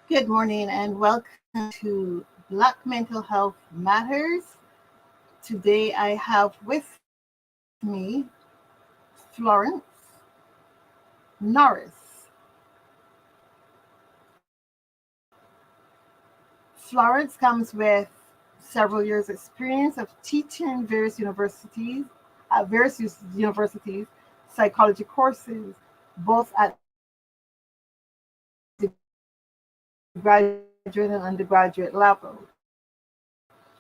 Good morning and welcome to Black Mental Health Matters. Today I have with me Florence Norris. Florence comes with several years' experience of teaching various universities psychology courses, both at the graduate and undergraduate level.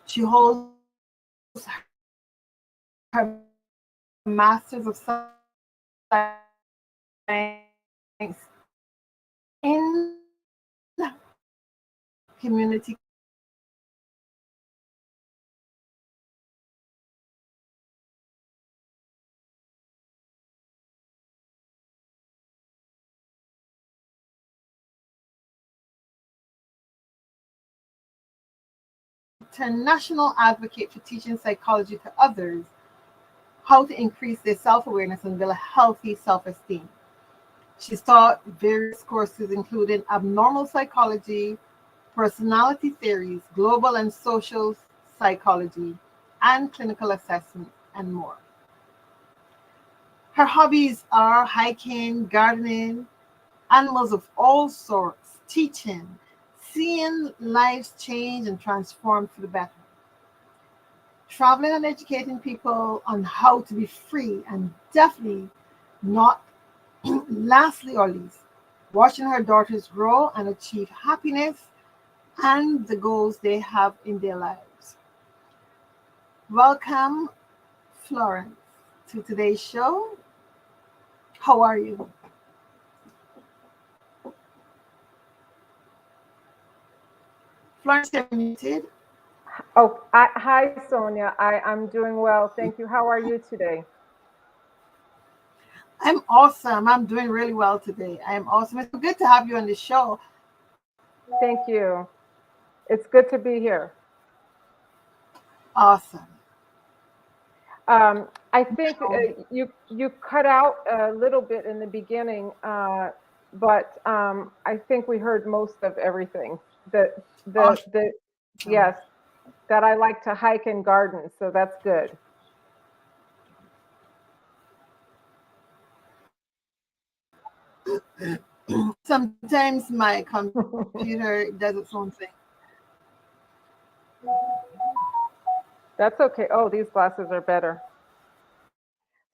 She holds her Master's of Science in Community international advocate for teaching psychology to others how to increase their self-awareness and build a healthy self-esteem. She's taught various courses including abnormal psychology, personality theories, global and social psychology, and clinical assessment, and more. Her hobbies are hiking, gardening, animals of all sorts, teaching, seeing lives change and transform for the better, traveling and educating people on how to be free, and definitely not lastly or least, watching her daughters grow and achieve happiness and the goals they have in their lives. Welcome, Florence, to today's show. How are you? Florence, you're muted. Hi, Sonia. I'm doing well. Thank you. How are you today? I'm awesome. I'm doing really well today. I'm awesome. It's so good to have you on the show. Thank you. It's good to be here. Awesome. I think you cut out a little bit in the beginning, but I think we heard most of everything. The the Awesome. the yes, that I like to hike and garden, so that's good. Sometimes my computer does its own thing. That's okay. Oh, these glasses are better.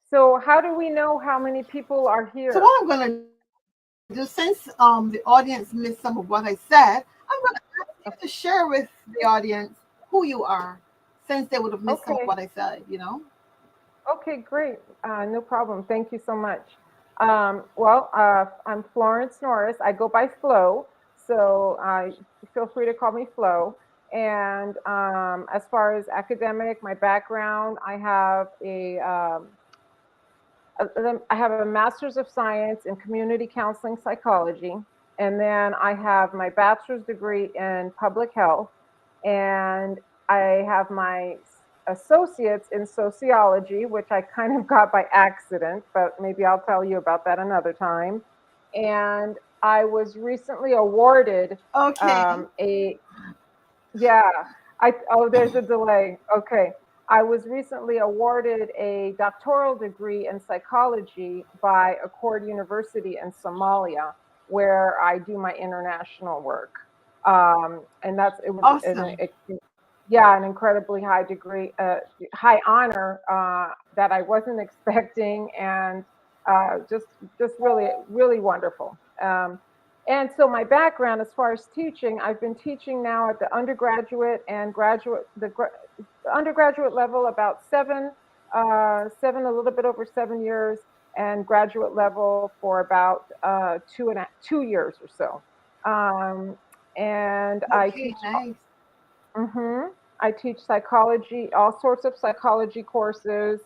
So, how do we know how many people are So here? what I'm going to do, since the audience missed some of what I said, I'm going to ask you to share with the audience who you are, since they would have missed some of what I Okay. said. Okay, great. No problem. Thank you so much. I'm Florence Norris. I go by Flo, so feel free to call me Flo. And as far as academic, my background, I have a Master's of Science in Community Counseling Psychology, and then I have my bachelor's degree in Public Health, and I have my associates in sociology, which I kind of got by accident, but maybe I'll tell you about that another time. And I was recently awarded Okay. a yeah, there's a delay. Okay. I was recently awarded a doctoral degree in psychology by Accord University in Somalia, where I do my international work. And it was Awesome. yeah, an incredibly high degree, high honor that I wasn't expecting, and just really, really wonderful. And so my background, as far as teaching, I've been teaching now at the undergraduate and the undergraduate level about a little bit over 7 years, and graduate level for about 2 years or so. Um, and Okay, nice. hmm I teach psychology, all sorts of psychology courses.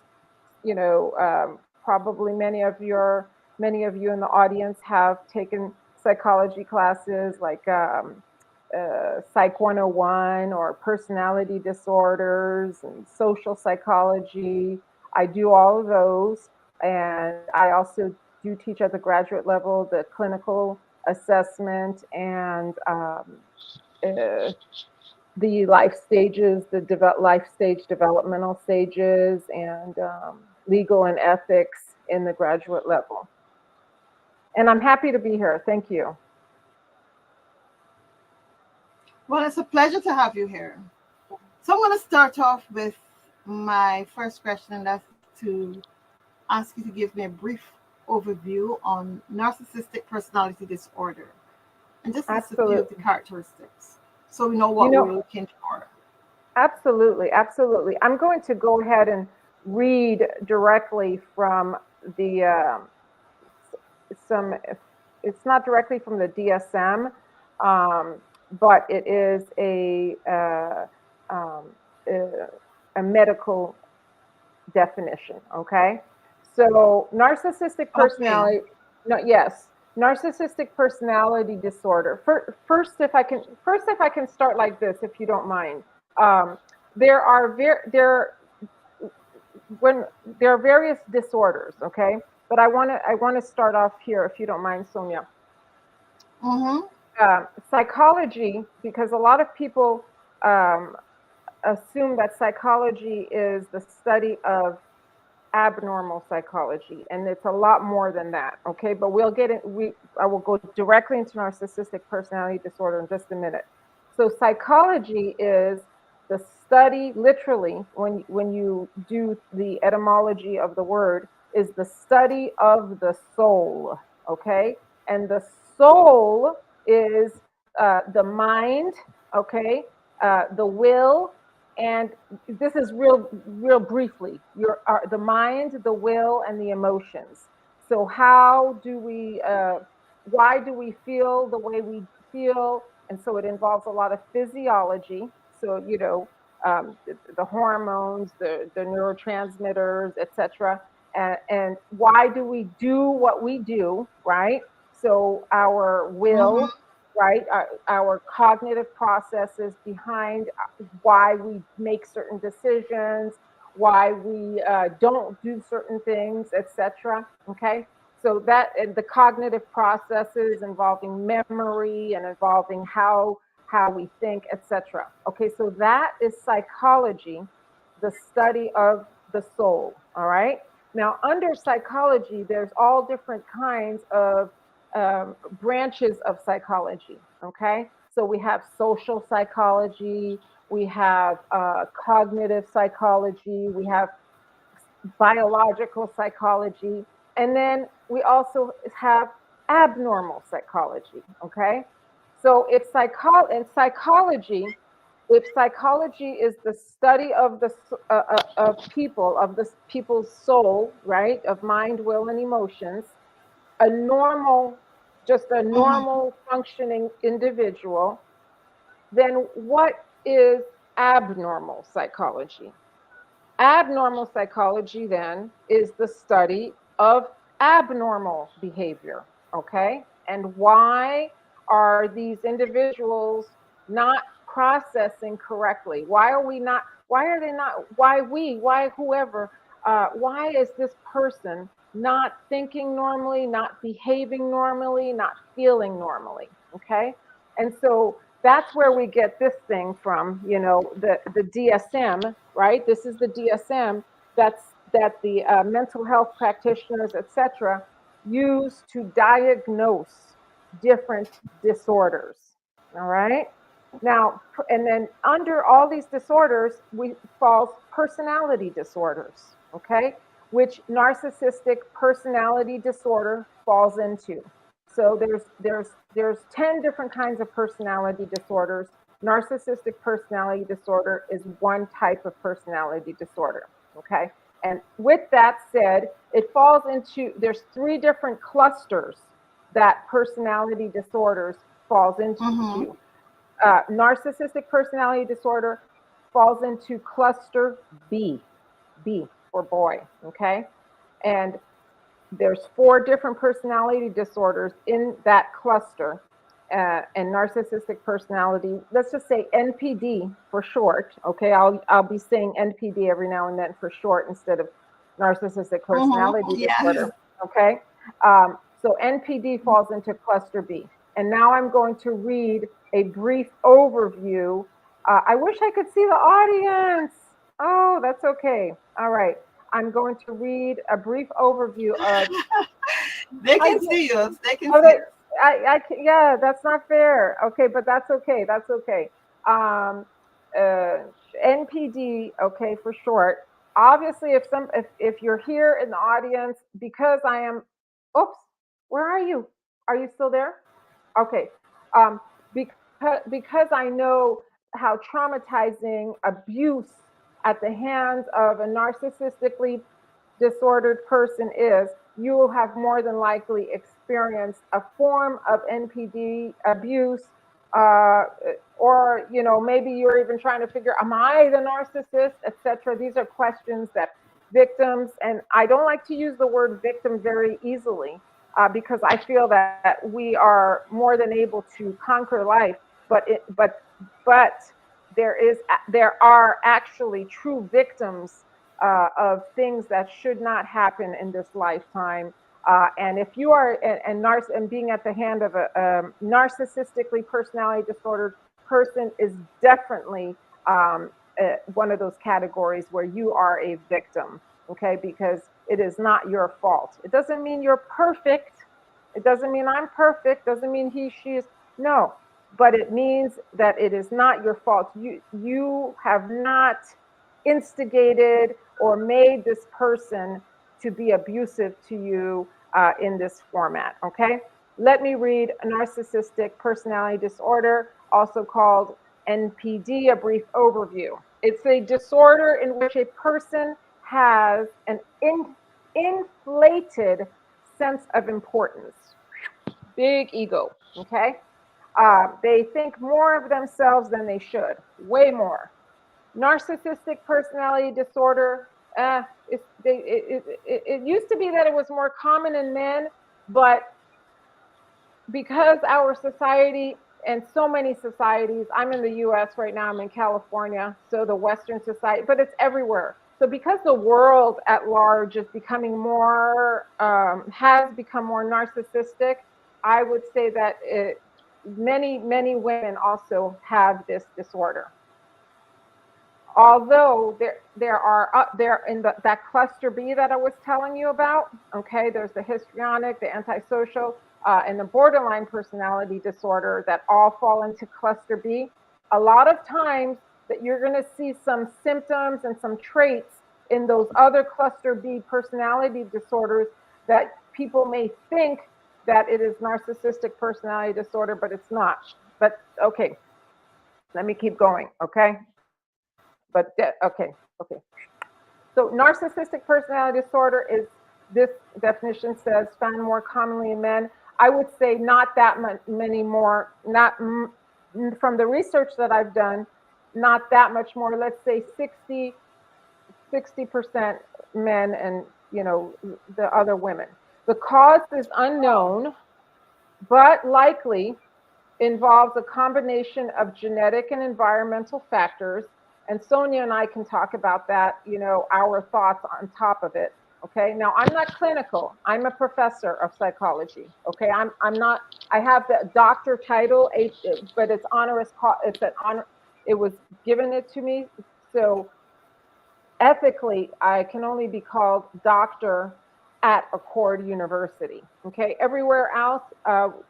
Probably many of you in the audience have taken psychology classes like Psych 101 or personality disorders and social psychology. I do all of those. And I also do teach at the graduate level the clinical assessment and the life stages, life stage developmental stages, and legal and ethics in the graduate level. And I'm happy to be here. Thank you. Well, it's a pleasure to have you here. So I'm going to start off with my first question, and that's to ask you to give me a brief overview on narcissistic personality disorder and just list a few of the characteristics so we know what we're looking for. Absolutely. I'm going to go ahead and read directly from the it's not directly from the DSM, but it is a medical definition. Okay, so narcissistic personality. Okay. No, yes, narcissistic personality disorder. First, if I can start like this, if you don't mind. There are various disorders. Okay, but I want to start off here, if you don't mind, Sonia. Psychology, because a lot of people assume that psychology is the study of abnormal psychology, and it's a lot more than that. Okay, but we'll get it. I will go directly into narcissistic personality disorder in just a minute. So psychology is the study, literally, when you do the etymology of the word, is the study of the soul. Okay, and the soul is the mind. Okay, the will. And this is real briefly, the mind, the will, and the emotions. So how do we, why do we feel the way we feel? And so it involves a lot of physiology. So, the hormones, the neurotransmitters, etc. And why do we do what we do, right? So our will, right? Our cognitive processes behind why we make certain decisions, why we don't do certain things, etc. Okay, so that and the cognitive processes involving memory and involving how we think, etc. Okay, so that is psychology, the study of the soul. All right. Now, under psychology, there's all different kinds of branches of psychology. Okay, so we have social psychology, we have cognitive psychology, we have biological psychology, and then we also have abnormal psychology. Okay, so if psychology is the study of the of people's soul, right, of mind, will, and emotions, a normal functioning individual, then what is abnormal psychology? Abnormal psychology then is the study of abnormal behavior. Okay, and why are these individuals not processing correctly? Why is this person not thinking normally, not behaving normally, not feeling normally? Okay, and so that's where we get this thing from, the DSM, right? This is the DSM that the mental health practitioners, etc., use to diagnose different disorders. All right. Now, and then under all these disorders, falls personality disorders. Okay, which narcissistic personality disorder falls into. So there's 10 different kinds of personality disorders. Narcissistic personality disorder is one type of personality disorder. Okay, and with that said, it falls into, there's 3 different clusters that personality disorders falls into. Narcissistic personality disorder falls into cluster B for boy. Okay, and there's 4 different personality disorders in that cluster, and narcissistic personality, let's just say NPD for short. Okay, I'll be saying NPD every now and then for short instead of narcissistic personality disorder. Okay, so NPD falls into cluster B. And now I'm going to read a brief overview. I wish I could see the audience. Oh, that's okay. All right. I'm going to read a brief overview of. They can see us. They can Oh, see us. yeah, that's not fair. Okay, but that's okay. That's okay. Um, NPD, okay, for short. Obviously, if you're here in the audience, because I am, oops, where are you? Are you still there? Okay. Um, because I know how traumatizing abuse at the hands of a narcissistically disordered person is, you will have more than likely experienced a form of NPD abuse, uh, or maybe you're even trying to figure, am I the narcissist, etc. These are questions that victims, and I don't like to use the word victim very easily, because I feel that we are more than able to conquer life, but there are actually true victims of things that should not happen in this lifetime. And if you are and being at the hand of a narcissistically personality disordered person is definitely one of those categories where you are a victim, okay? Because it is not your fault. It doesn't mean you're perfect. It doesn't mean I'm perfect. Doesn't mean he, she is. No, but it means that it is not your fault. You have not instigated or made this person to be abusive to you in this format, okay? Let me read Narcissistic Personality Disorder, also called NPD, a brief overview. It's a disorder in which a person has an inflated sense of importance, big ego, okay? They think more of themselves than they should, way more. Narcissistic personality disorder, it used to be that it was more common in men, but because our society and so many societies, I'm in the US right now, I'm in California, so the Western society, but it's everywhere. So because the world at large is becoming more, has become more narcissistic, I would say that many women also have this disorder. Although there in that cluster B that I was telling you about, okay, there's the histrionic, the antisocial, and the borderline personality disorder that all fall into cluster B. A lot of times that you're going to see some symptoms and some traits in those other cluster B personality disorders that people may think that it is narcissistic personality disorder, but it's not. But okay, let me keep going, okay? But okay. So narcissistic personality disorder is, this definition says, found more commonly in men. I would say not that many more, not from the research that I've done, not that much more. Let's say 60% men and the other women. The cause is unknown, but likely involves a combination of genetic and environmental factors. And Sonia and I can talk about that, our thoughts on top of it. Okay. Now, I'm not clinical. I'm a professor of psychology. Okay. I'm not, I have the doctor title, but it's honoris causa. It's an honor. It was given it to me. So ethically, I can only be called doctor at Accord University. Okay. Everywhere else,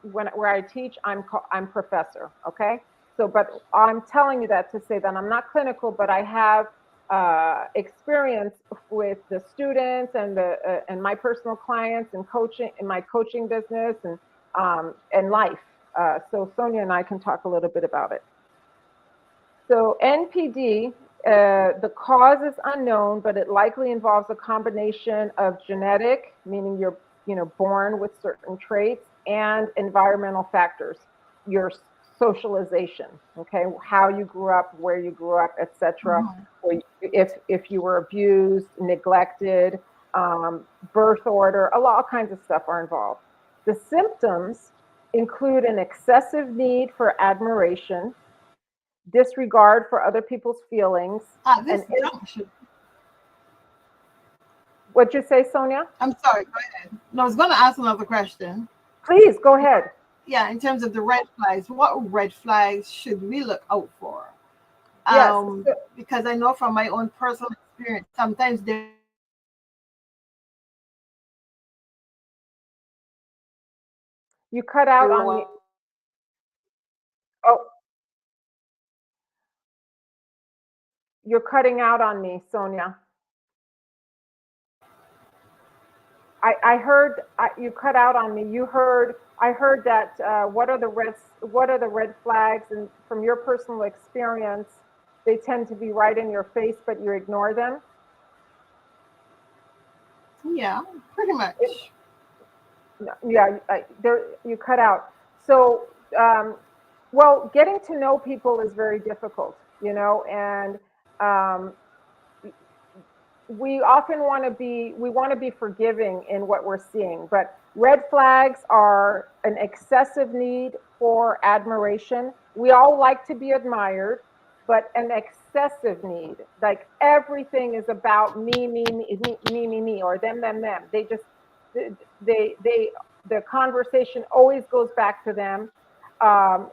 where I teach, I'm professor. Okay. So, but I'm telling you that to say that I'm not clinical, but I have experience with the students and my personal clients and coaching in my coaching business and life. So Sonia and I can talk a little bit about it. So NPD, the cause is unknown, but it likely involves a combination of genetic, meaning you're born with certain traits, and environmental factors, your socialization, okay, how you grew up, where you grew up, etc. Or if you were abused, neglected, birth order, all kinds of stuff are involved. The symptoms include an excessive need for admiration, disregard for other people's feelings. What'd you say, Sonia? I'm sorry, go ahead. No, I was going to ask another question. Please, go ahead. yeah, in terms of the red flags, what red flags should we look out for? Yes. Because I know from my own personal experience, sometimes there You cut out on me. Oh, you're cutting out on me, Sonia. I heard you cut out on me. I heard that what are the red flags, and from your personal experience, they tend to be right in your face, but you ignore them. yeah, pretty It, much. yeah, there you cut out. So, well, getting to know people is very difficult, and um, we want to be forgiving in what we're seeing, but red flags are an excessive need for admiration. We all like to be admired, but an excessive need, like everything is about me, me, me, me, me, me, me, or them. They the conversation always goes back to them. um,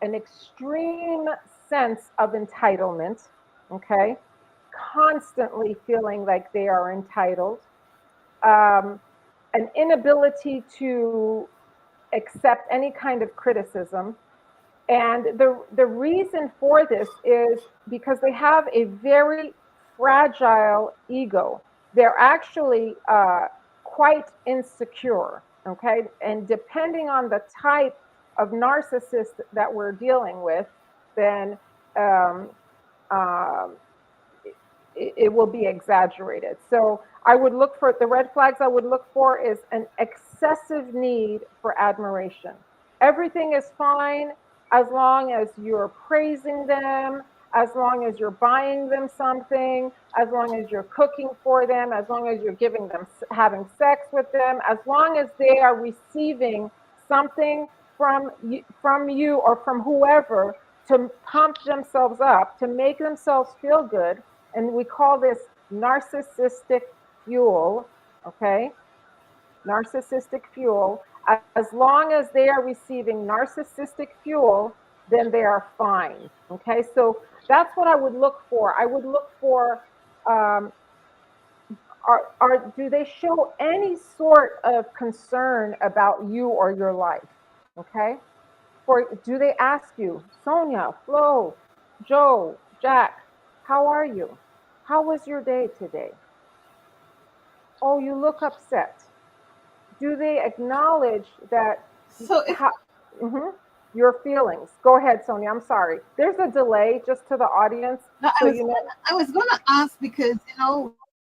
an extreme sense of entitlement, okay, constantly feeling like they are entitled, um, an inability to accept any kind of criticism. And the reason for this is because they have a very fragile ego. They're actually quite insecure, okay? And depending on the type of narcissist that we're dealing with, then um, um, it will be exaggerated. So I would look for the red flags. I would look for is an excessive need for admiration. Everything is fine as long as you're praising them, as long as you're buying them something, as long as you're cooking for them, as long as you're giving them, having sex with them, as long as they are receiving something from you or from whoever to pump themselves up, to make themselves feel good. And we call this narcissistic fuel, okay? Narcissistic fuel. As long as they are receiving narcissistic fuel, then they are fine, okay? So that's what I would look for. I would look for, um, do they show any sort of concern about you or your life, okay? Do they ask you, Sonia, Flo, Joe, Jack, how are you? How was your day today? Oh, you look upset. Do they acknowledge that So if how, mhm, your feelings? Go ahead, Sonia. I'm sorry. There's a delay just to the audience, no, so you know. I was gonna ask because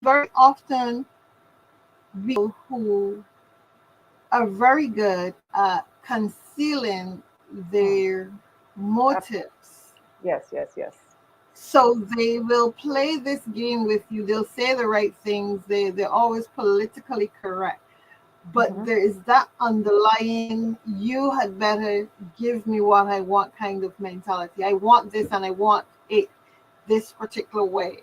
very often who are very good at concealing Mm, their motives. yes, yes, yes. So they will play this game with you. They'll say the right things. They're always politically correct. But Hmm. there is that underlying, you had better give me what I want kind of mentality. I want this and I want it this particular way.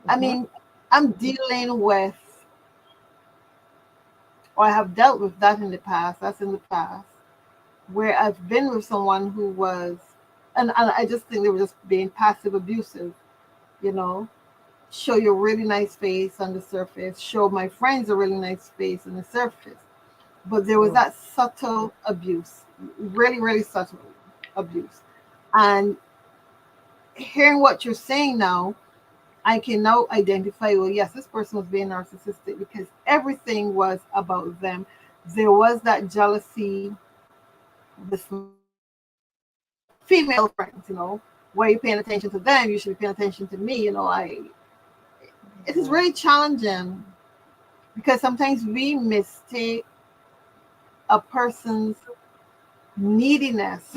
I Hmm. mean, I'm dealing with, or I have dealt with that in the past. That's in the past where I've been with someone who was, and I just think they were just being passive abusive, you know. Show your really nice face on the surface, show my friends a really nice face on the surface. But there was that subtle abuse, really, really subtle abuse. And hearing what you're saying now, I can now identify, well, yes, this person was being narcissistic because everything was about them. There was that jealousy with female friends, why are you paying attention to them? You should be paying attention to me. It is Hmm. really challenging because sometimes we mistake a person's neediness,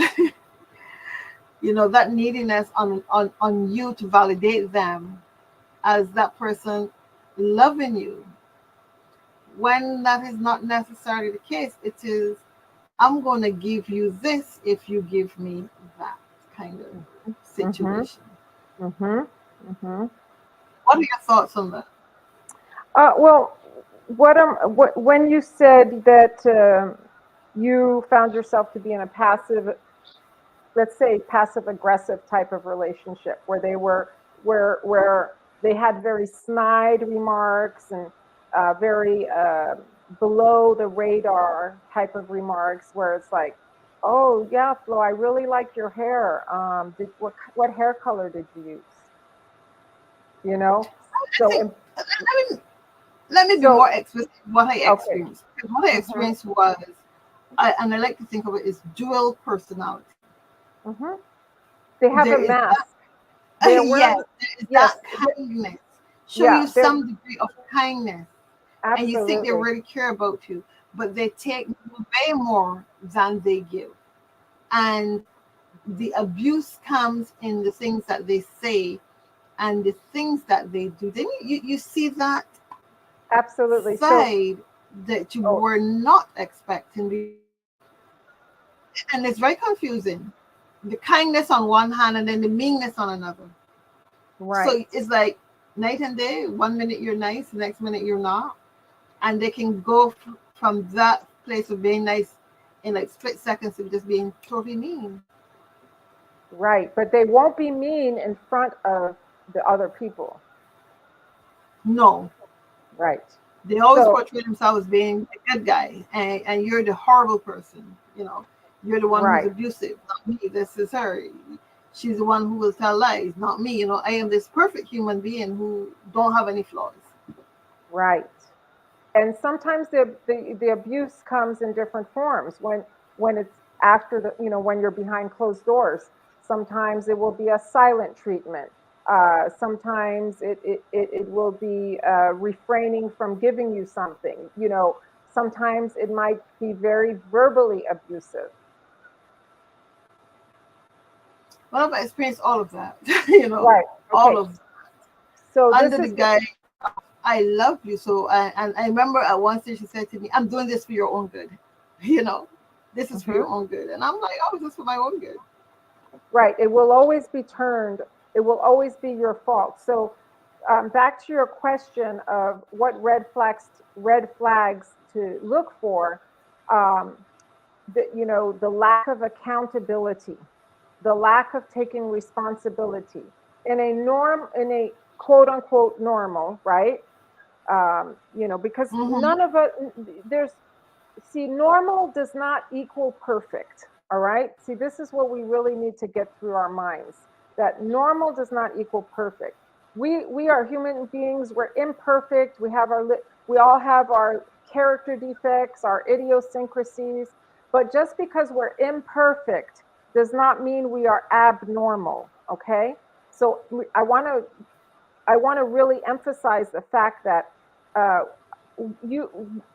that neediness on you to validate them as that person loving you, when that is not necessarily the case. It is, I'm going to give you this if you give me that kind of Hmm. situation. Hmm. Hmm. What are your thoughts on that? Well, when you said that. you found yourself to be in a passive, let's say passive aggressive type of relationship where they were where they had very snide remarks and very below the radar type of remarks where it's like, oh yeah, Flo, I really like your hair. What hair color did you use? You know, I so think, let me be more so explicit what I okay. experienced. Because what I Mhm. experienced was, and I like to think of it as dual personality. Mhm. They have There a is mask. that, They're yes, wearing, there is yes, that kindness. Show yeah, you they're some degree of kindness, and you think they absolutely really care about you, but they take way more than they give. And the abuse comes in the things that they say and the things that they do. Then you see that absolutely. So, side that you oh, were not expecting, and it's very confusing. The kindness on one hand and then the meanness on another. right. So it's like night and day. One minute you're nice, the next minute you're not, and they can go from that place of being nice in like split seconds to just being totally mean. Right, but they won't be mean in front of the other people. No, Right. they always So, portray themselves as being a good guy, and you're the horrible person. You're the one who's right, abusive, not me. This is her. She's the one who will tell lies, not me. I am this perfect human being who don't have any flaws. right. And sometimes the abuse comes in different forms when it's after the, when you're behind closed doors. Sometimes it will be a silent treatment. Sometimes it will be refraining from giving you something. Sometimes it might be very verbally abusive. Well, I've experienced all of that. Right. All Okay. of So under this the is guy, I love you. So, and I remember at one stage she said to me, "I'm doing this for your own good." You know, this is for your mhm. own good, and I'm like, "Oh, this is for my own good." Right. It will always be turned. It will always be your fault. So back to your question of what red flags to look for. Um, the lack of accountability, the lack of taking responsibility in a quote unquote normal, right? Because Hmm. none of it, there's, see, normal does not equal perfect. All right. See, this is what we really need to get through our minds, that normal does not equal perfect. We are human beings. We're imperfect. We all have our character defects, our idiosyncrasies. But just because we're imperfect does not mean we are abnormal. Okay. So I want to really emphasize the fact that uh,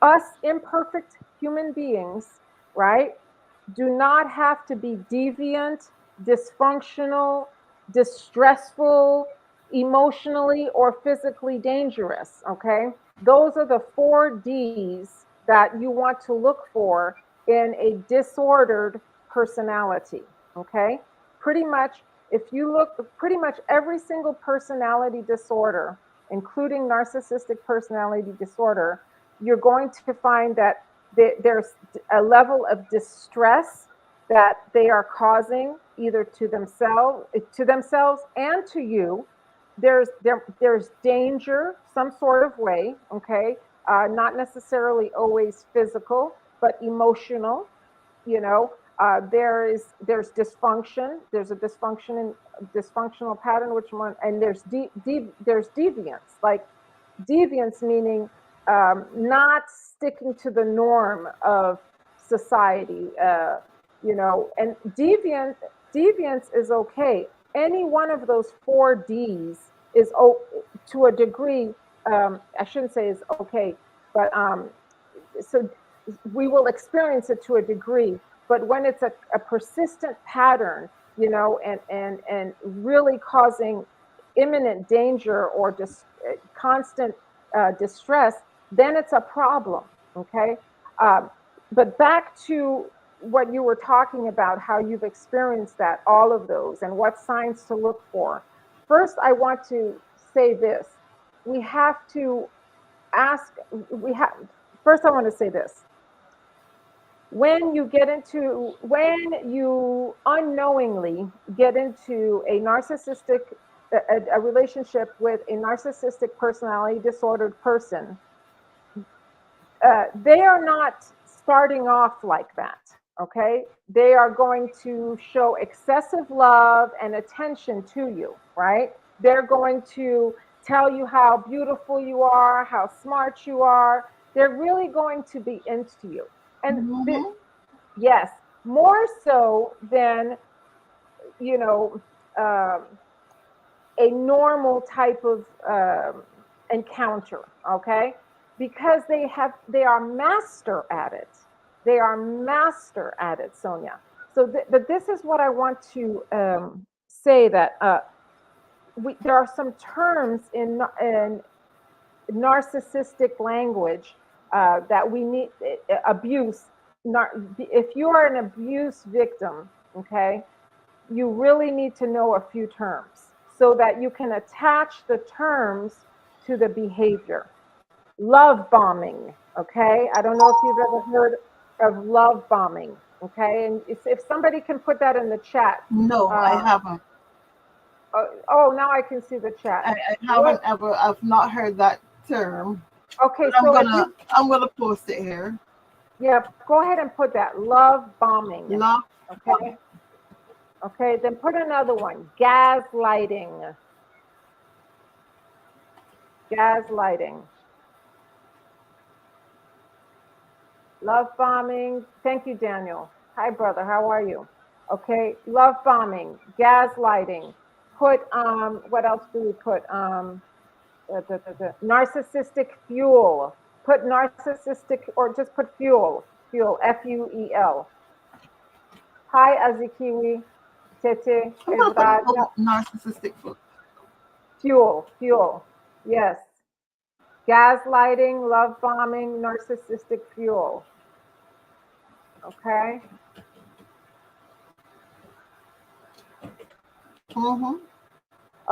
us imperfect human beings, right, do not have to be deviant, dysfunctional, distressful, emotionally or physically dangerous. Okay, those are the 4Ds that you want to look for in a disordered personality. Okay, pretty much if you look, pretty much every single personality disorder, including narcissistic personality disorder, you're going to find that there's a level of distress that they are causing either to themselves and to you. There's danger some sort of way, okay, not necessarily always physical but emotional. There's dysfunction. There's a dysfunctional pattern, which one, and there's deviance. Like deviance meaning not sticking to the norm of society. And deviance is okay. Any one of those 4Ds is to a degree. I shouldn't say is okay, but so we will experience it to a degree. But when it's a persistent pattern, and really causing imminent danger or just constant distress, then it's a problem. Okay. Um, but back to what you were talking about, how you've experienced that, all of those, and what signs to look for. First, I want to say this. We have to ask, we have, first, I want to say this. when you unknowingly get into a relationship with a narcissistic personality disordered person, they are not starting off like that. Okay, they are going to show excessive love and attention to you, right? They're going to tell you how beautiful you are, how smart you are. They're really going to be into you. And Mm-hmm. yes, more so than, you know, a normal type of encounter, okay? Because they are master at it. They are master at it, Sonia. So, but this is what I want to say, that there are some terms in narcissistic language that we need. Abuse. If you are an abuse victim, okay, you really need to know a few terms so that you can attach the terms to the behavior. Love bombing, okay? I don't know if you've ever heard of love bombing, okay? And if somebody can put that in the chat. No, I Uh, haven't. oh, now I can see the chat. I What? haven't ever. I've not heard that term. Okay, But I'm so if gonna you, I'm gonna post it here. yeah, go ahead and put that, love bombing, Love. okay? Okay, then put another one, gaslighting, gaslighting. Love bombing. Thank you, Daniel. Hi, brother. How are you? Okay. Love bombing, gaslighting. Put what else do we put? Narcissistic fuel. Put narcissistic, or just put fuel. Fuel. FUEL. Hi, Azikiwi. Tete. I'm gonna put Ezra. Yeah. narcissistic. Fuel. Fuel. Yes. Gaslighting, love bombing, narcissistic fuel. Okay. Mm-hmm.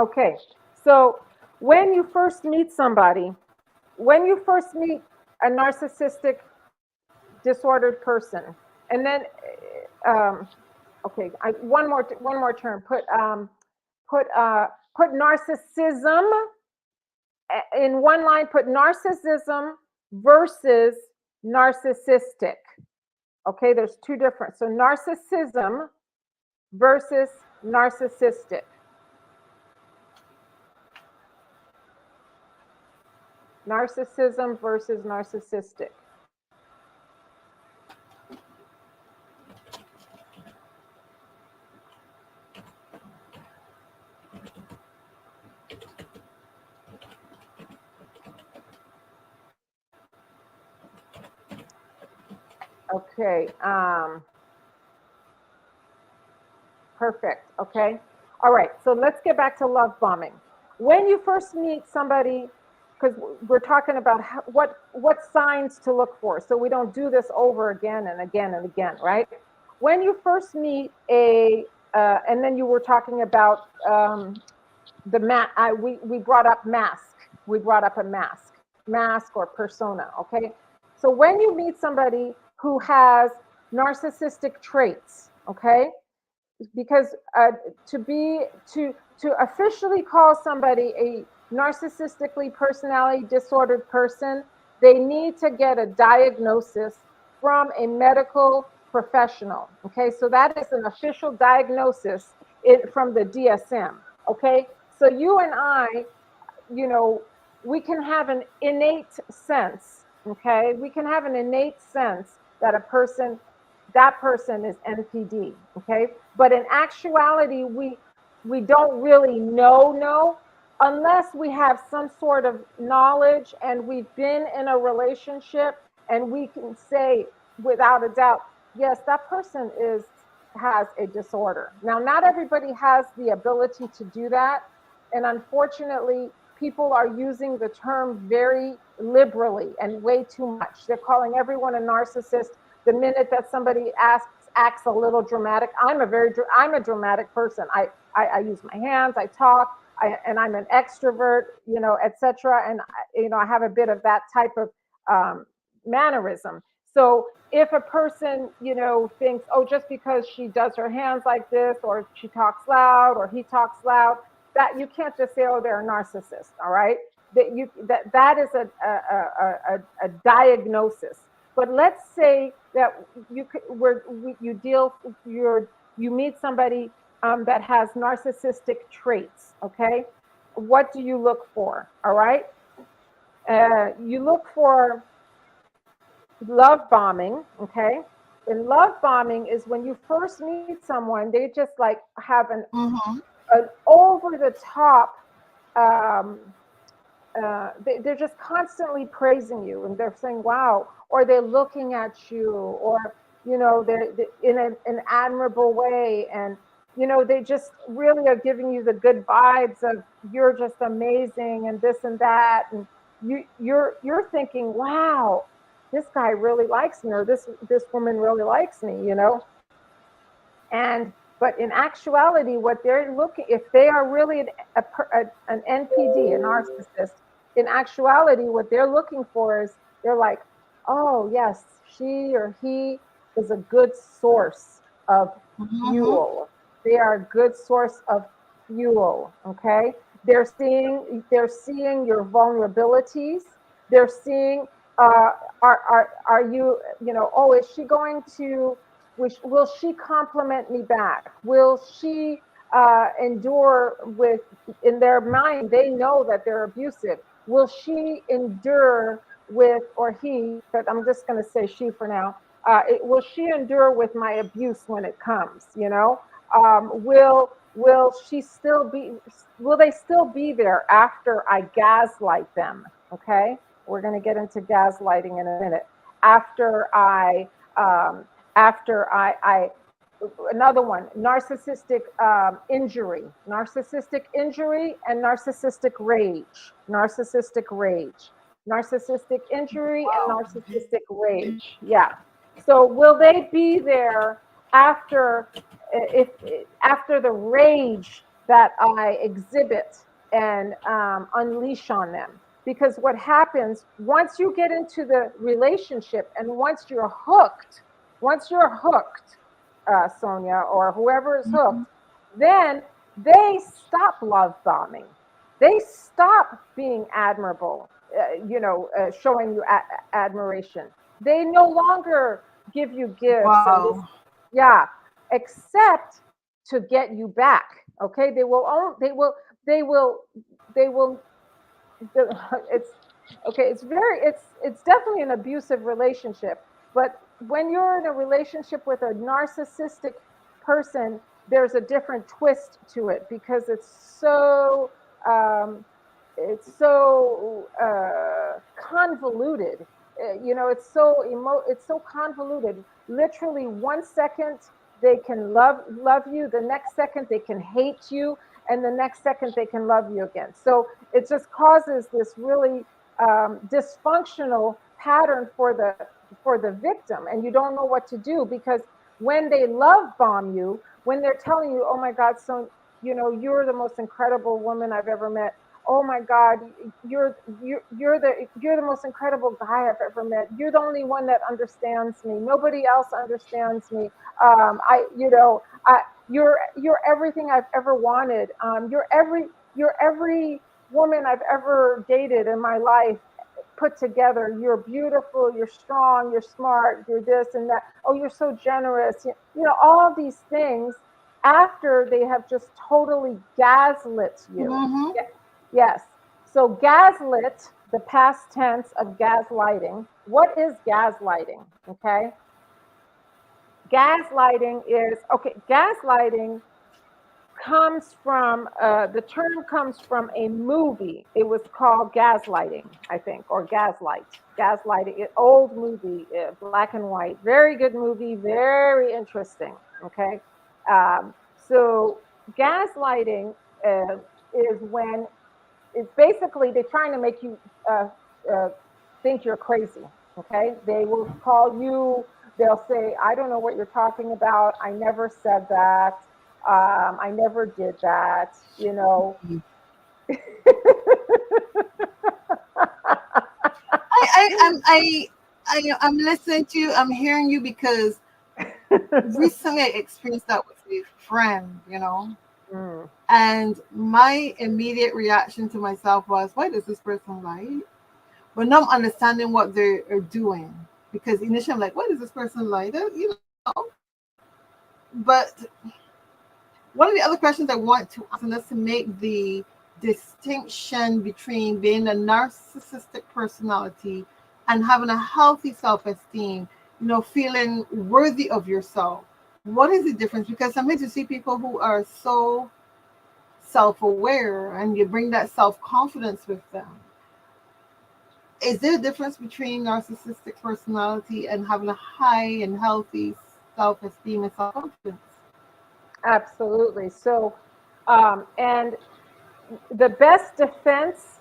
Okay, so when you first meet somebody, when you first meet a narcissistic disordered person, and then, okay, one more term. Put put narcissism in one line. Put narcissism versus narcissistic. Okay, there's two different. So narcissism versus narcissistic. Narcissism versus narcissistic. Okay. Perfect. Okay. All right. So let's get back to love bombing. When you first meet somebody, because we're talking about what signs to look for, so we don't do this over again and again and again, right? When you first meet and then you were talking about we brought up mask. We brought up a mask or persona. Okay. So when you meet somebody who has narcissistic traits, okay, because to officially call somebody a narcissistically personality disordered person, they need to get a diagnosis from a medical professional. Okay, so that is an official diagnosis from the DSM. Okay, so you and I, we can have an innate sense. Okay, we can have an innate sense that that person is NPD. Okay, but in actuality, we don't really know unless we have some sort of knowledge and we've been in a relationship, and we can say without a doubt, yes, that person has a disorder. Now, not everybody has the ability to do that, and unfortunately, people are using the term very liberally and way too much. They're calling everyone a narcissist the minute that somebody acts a little dramatic. I'm a dramatic person. I use my hands, I talk, and I'm an extrovert, etc. And I have a bit of that type of mannerism. So if a person, thinks, oh, just because she does her hands like this, or she talks loud, or he talks loud, that you can't just say, oh, they're a narcissist. All right, that is a diagnosis. But let's say that you meet somebody that has narcissistic traits. Okay, what do you look for? All right, you look for love bombing. Okay, and love bombing is when you first meet someone, they just like have Mm-hmm. an over the top. Um, they're just constantly praising you, and they're saying wow, or they're looking at you, or they're in an admirable way, and they just really are giving you the good vibes of you're just amazing and this and that, and you're thinking, wow, this guy really likes me, or this woman really likes me, and but in actuality, what they're looking, if they are really an NPD, a narcissist, in actuality, what they're looking for is they're like, oh yes, she or he is a good source of Mm-hmm. fuel. They are a good source of fuel. Okay, they're seeing your vulnerabilities. They're seeing, are you, oh, is she going to, will she compliment me back? Will she endure with, in their mind, they know that they're abusive. Will she endure with, or he, but I'm just going to say she for now, will she endure with my abuse when it comes? Will she still be, will they still be there after I gaslight them? Okay. We're going to get into gaslighting in a minute. After um, I another one, narcissistic injury and narcissistic rage, narcissistic injury and Wow. narcissistic rage. Yeah. So will they be there after, if after the rage that I exhibit and unleash on them? Because what happens once you get into the relationship, and once you're hooked, Sonia, or whoever is hooked, then they stop love bombing. They stop being admirable, showing you admiration. They no longer give you gifts and this, Wow. yeah, except to get you back. Okay, they will, they will, it's okay, it's definitely an abusive relationship, but when you're in a relationship with a narcissistic person, there's a different twist to it, because um, it's so convoluted. It's so convoluted. Literally, 1 second they can love you, the next second they can hate you, and the next second they can love you again. So it just causes this really dysfunctional pattern for the victim, and you don't know what to do, because when they love bomb you, when they're telling you, oh my God, so you're the most incredible woman I've ever met. Oh my God, you're the most incredible guy I've ever met. You're the only one that understands me. Nobody else understands me. You're everything I've ever wanted. You're every woman I've ever dated in my life put together. You're beautiful, you're strong, you're smart, you're this and that. Oh, you're so generous. All these things, after they have just totally gaslit you. Mm-hmm. Yes. So gaslit, the past tense of gaslighting. What is gaslighting? Okay. Gaslighting is, okay, gaslighting the term comes from a movie. It was called Gaslighting, I think, or Gaslighting, an old movie, black and white. Very good movie, very interesting. Okay. So gaslighting is when, it's basically they're trying to make you uh, think you're crazy. Okay. They will call you, they'll say, I don't know what you're talking about. I never said that. I never did that, I I'm listening to you. I'm hearing you because recently I experienced that with a friend, Mm, and my immediate reaction to myself was, why does this person lie? But now I'm understanding what they are doing, because initially I'm like, why does this person lie? But one of the other questions I want to ask, and that's to make the distinction between being a narcissistic personality and having a healthy self-esteem, feeling worthy of yourself. What is the difference? Because sometimes you see people who are so self-aware and you bring that self-confidence with them. Is there a difference between narcissistic personality and having a high and healthy self-esteem and self-confidence? absolutely. So, and the best defense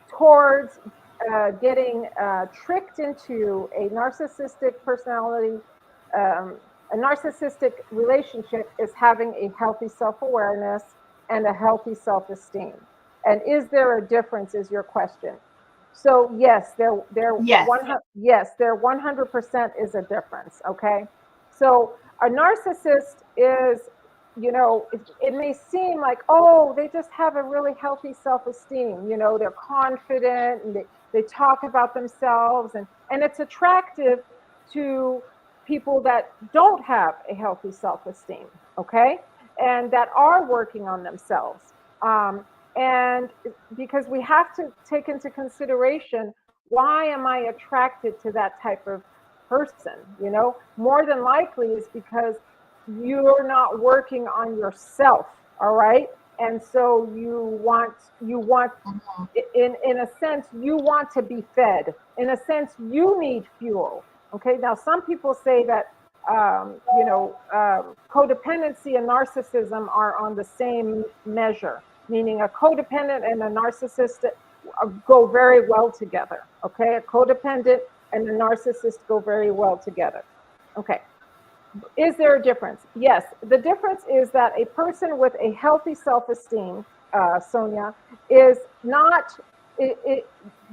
towards getting tricked into um, a narcissistic relationship is having a healthy self-awareness and a healthy self-esteem. And is there a difference? Is your question? So yes, Yes. there 100% is a difference. Okay, so a narcissist is, it may seem like, oh, they just have a really healthy self-esteem. They're confident and they talk about themselves, and it's attractive to people that don't have a healthy self-esteem, okay, and that are working on themselves. And because we have to take into consideration, why am I attracted to that type of person? More than likely is because you're not working on yourself, all right? And so you want in a sense, you want to be fed. In a sense, you need fuel. Okay. Now, some people say that codependency and narcissism are on the same measure, meaning a codependent and a narcissist go very well together. Okay, a codependent and a narcissist go very well together. Okay. Is there a difference? Yes. The difference is that a person with a healthy self-esteem, Sonia, is not,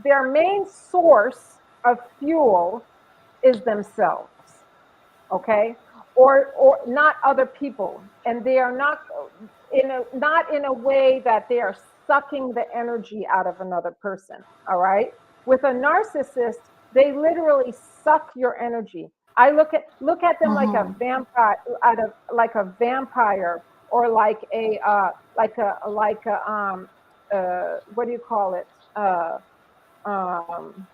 their main source of fuel is themselves, okay? Or not other people. And they are not in a way that they are sucking the energy out of another person, all right? With a narcissist, they literally suck your energy. I look at them like a Mm-hmm. vampire, like a vampire, or what do you call it? Um,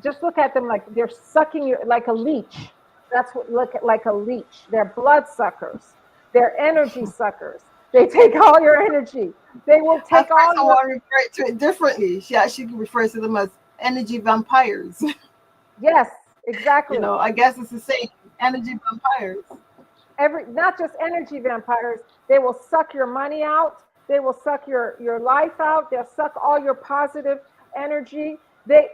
just look at them like they're sucking you like a leech. That's what look at like a leech. They're blood suckers. They're energy suckers. They take all your energy. They will I've take heard all your someone refer to it differently. She actually refers to them as energy vampires. yes, exactly. I guess it's the same, energy vampires. Not just energy vampires, they will suck your money out, they will suck your life out, they'll suck all your positive energy. They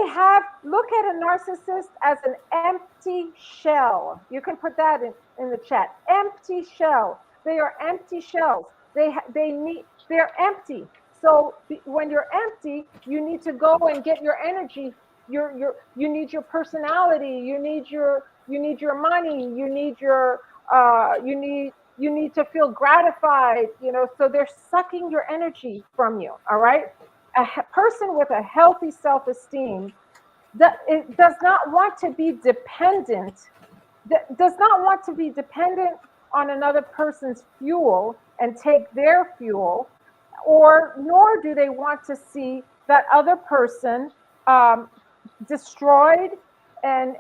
have, look at a narcissist as an empty shell. You can put that in the chat. Empty shell. They are empty shells. They're empty. So when you're empty, you need to go and get your energy. You need your personality. You need your money. You need to feel gratified. So they're sucking your energy from you. All right. Person with a healthy self-esteem that it does not want to be dependent, does not want to be dependent on another person's fuel and take their fuel, or nor do they want to see that other person um, destroyed and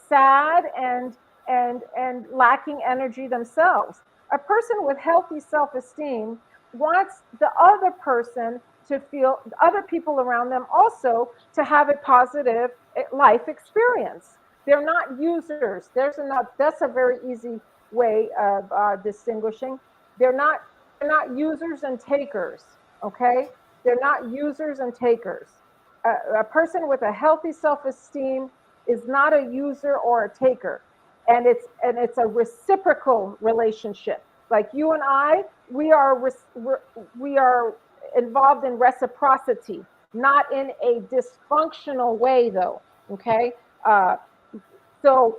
sad and lacking energy themselves. A person with healthy self-esteem wants the other person to feel, other people around them also to have a positive life experience. They're not users. That's a very easy way of distinguishing. They're not users and takers. Okay, they're not users and takers. A person with a healthy self-esteem is not a user or a taker, and it's a reciprocal relationship. Like you and I, we are involved in reciprocity. not in a dysfunctional way, though. Okay. So,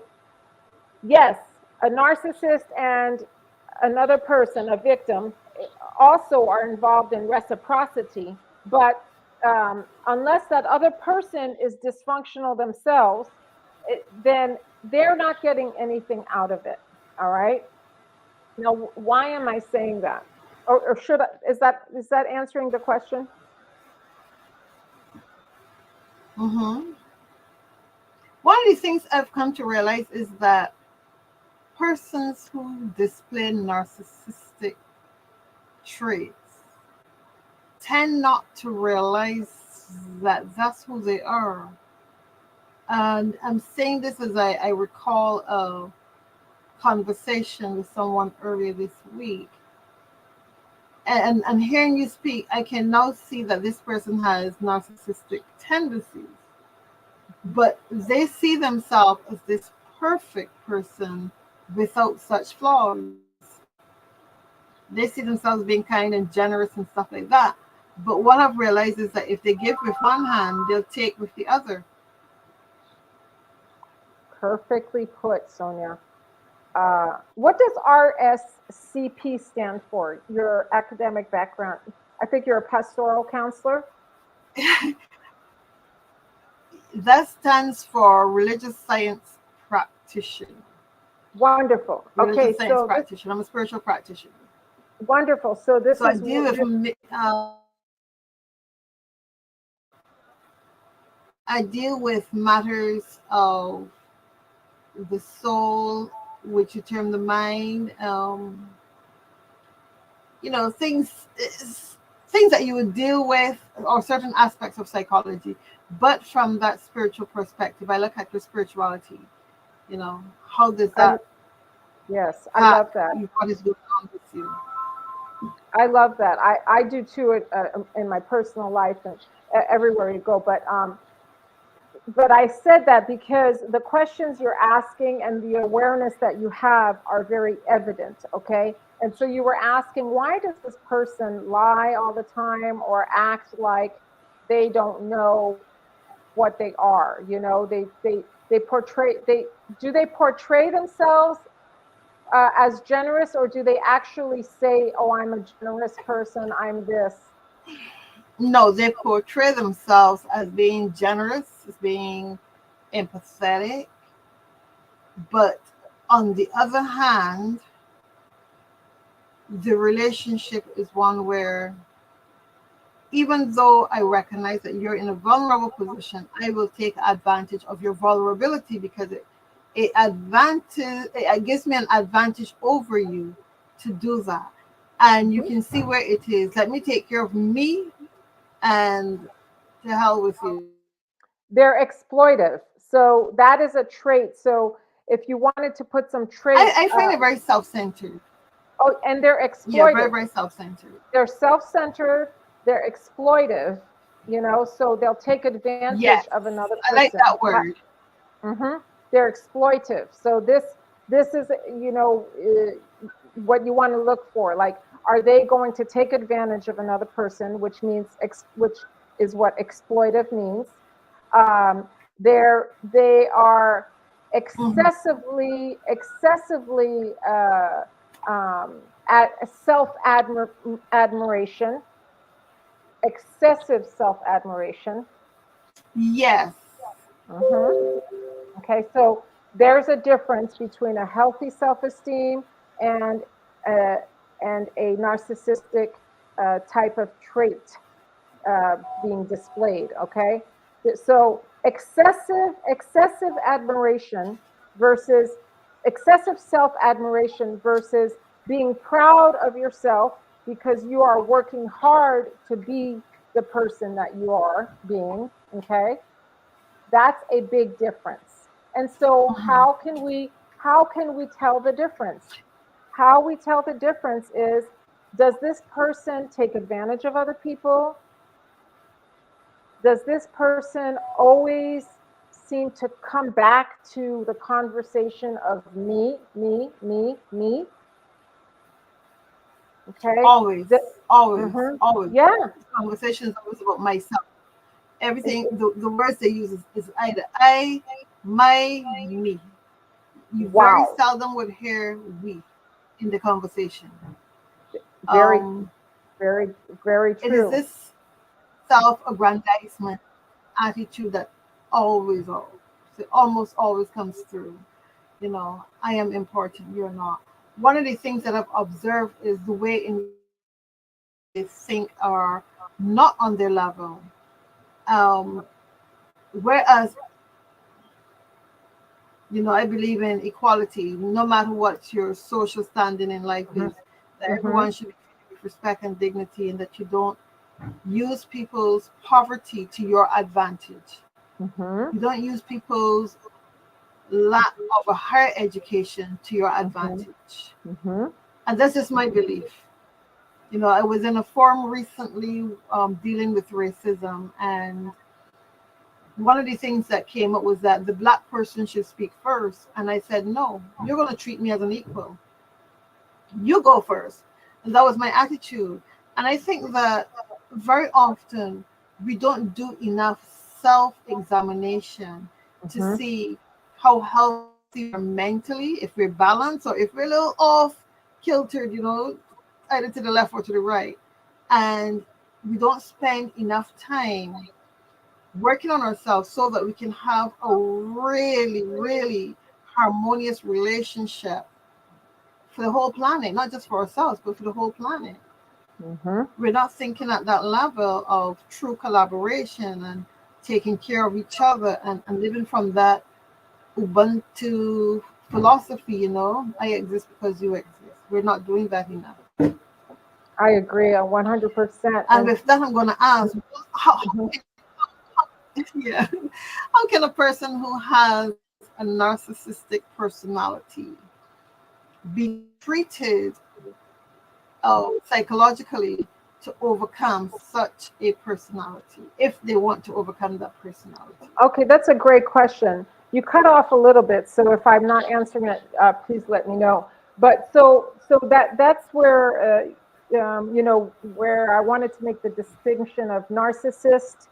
yes, a narcissist and another person, a victim, also are involved in reciprocity. But unless that other person is dysfunctional themselves, then they're not getting anything out of it. All right. Now, why am I saying that? Or should I, is that answering the question? Mm-hmm. One of the things I've come to realize is that persons who display narcissistic traits tend not to realize that that's who they are. And I'm saying this as I recall a conversation with someone earlier this week. And hearing you speak, I can now see that this person has narcissistic tendencies, but they see themselves as this perfect person without such flaws. They see themselves being kind and generous and stuff like that. But what I've realized is that if they give with one hand, they'll take with the other. Perfectly put, Sonia. What does RSCP stand for? Your academic background. I think you're a pastoral counselor. That stands for religious science practitioner. Wonderful. Okay, Religious science so this practitioner. I'm a spiritual practitioner. wonderful. So this So I is deal with I deal with matters of the soul, which you term the mind. Things that you would deal with, or certain aspects of psychology, but from that spiritual perspective. I look at your spirituality. How does I that yes, I impact love that. you? What is going on with you? I love that. I do too in my personal life and everywhere you go. But I said that because the questions you're asking and the awareness that you have are very evident. Okay. And so you were asking, why does this person lie all the time or act like they don't know what they are? They portray, do they portray themselves as generous, or do they actually say, oh, I'm a generous person, I'm this? No, they portray themselves as being generous, as being empathetic, but on the other hand, the relationship is one where, even though I recognize that you're in a vulnerable position, I will take advantage of your vulnerability because it gives me an advantage over you to do that. And you Mhm. can see where it is. Let me take care of me, and to hell with you. They're exploitive. So that is a trait. So if you wanted to put some I, traits, I find it very self-centered. oh, and they're Yeah, very, exploitive. very self-centered. They're self-centered. They're exploitive. So they'll take advantage Yes, of another I like person. that word. They're exploitive. So this is what you want to look for. Like, are they going to take advantage of another person, which is what exploitive means. They are Mhm. excessively at self admiration, excessive self admiration. Yes. Okay, so there's a difference between a healthy self-esteem and uh, a narcissistic type of trait being displayed. Okay, so excessive admiration versus excessive self-admiration versus being proud of yourself because you are working hard to be the person that you are being. Okay, that's a big difference. And so Mhm. how can we tell the difference? How we tell the difference is, does this person take advantage of other people? Does this person always seem to come back to the conversation of me, me, me, me? Okay. Always, always, Mm-hmm. always. Yeah. This conversation is always about myself. Everything, the words they use is either I, my, me. You very Wow. seldom would hear we in the conversation. Very, Um, very, very it is true. this self-aggrandizement attitude that almost always comes through. I am important, you're not. One of the things that I've observed is the way in which they think are not on their level. Um, Whereas, I believe in equality, no matter what your social standing in life Hmm. is, that Hmm. everyone should be treated with respect and dignity, and that you don't use people's poverty to your advantage. Hmm. You don't use people's lack of a higher education to your Hmm. advantage. Hmm. And that's just my belief. I was in a forum recently dealing with racism, and one of the things that came up was that the black person should speak first. And I said, no, you're going to treat me as an equal. You go first. And that was my attitude. And I think that very often we don't do enough self examination to Hmm. see how healthy we are mentally, if we're balanced or if we're a little off kiltered, either to the left or to the right. And we don't spend enough time working on ourselves so that we can have a really, really harmonious relationship for the whole planet, not just for ourselves, but for the whole planet. Hmm. We're not thinking at that level of true collaboration and taking care of each other, and living from that Ubuntu philosophy, I exist because you exist. We're not doing that enough. I agree 100%. And with that, I'm going to ask, how, Mhm. yeah, how can a person who has a narcissistic personality be treated psychologically to overcome such a personality if they want to overcome that personality? Okay, that's a great question. You cut off a little bit, so if I'm not answering it, please let me know. But that's where where I wanted to make the distinction of narcissist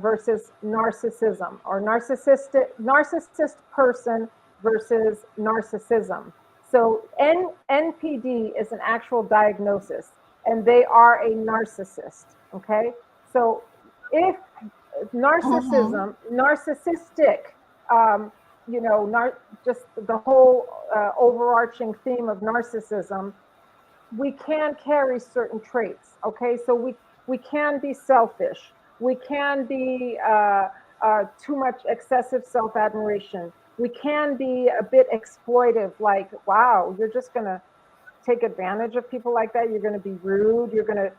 versus narcissism, or narcissist person versus narcissism. So NPD is an actual diagnosis, and they are a narcissist. Okay, so if Mm-hmm. narcissistic, um, just the whole overarching theme of narcissism, we can carry certain traits. Okay, so we can be selfish, we can be too much excessive self-admiration, we can be a bit exploitive, like, wow, you're just going to take advantage of people like that, you're going to be rude, you're going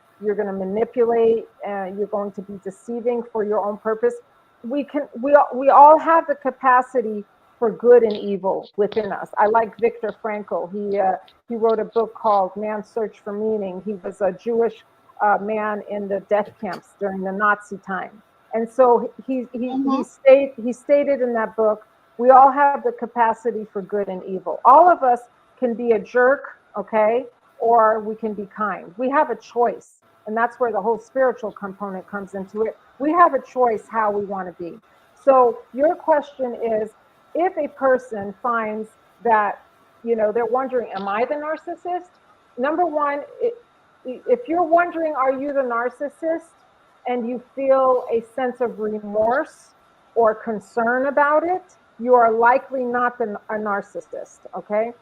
to manipulate, you're going to be deceiving for your own purpose. We all have the capacity for good and evil within us. I like Viktor Frankl. He wrote a book called Man's Search for Meaning. He was a Jewish man in the death camps during the Nazi time, and so Mm-hmm. he stated in that book, we all have the capacity for good and evil. All of us can be a jerk, okay, or we can be kind. We have a choice, and that's where the whole spiritual component comes into it. We have a choice how we want to be. So your question is, if a person finds that, they're wondering, am I the narcissist? Number one, if you're wondering, are you the narcissist, and you feel a sense of remorse or concern about it, you are likely not a narcissist. Okay,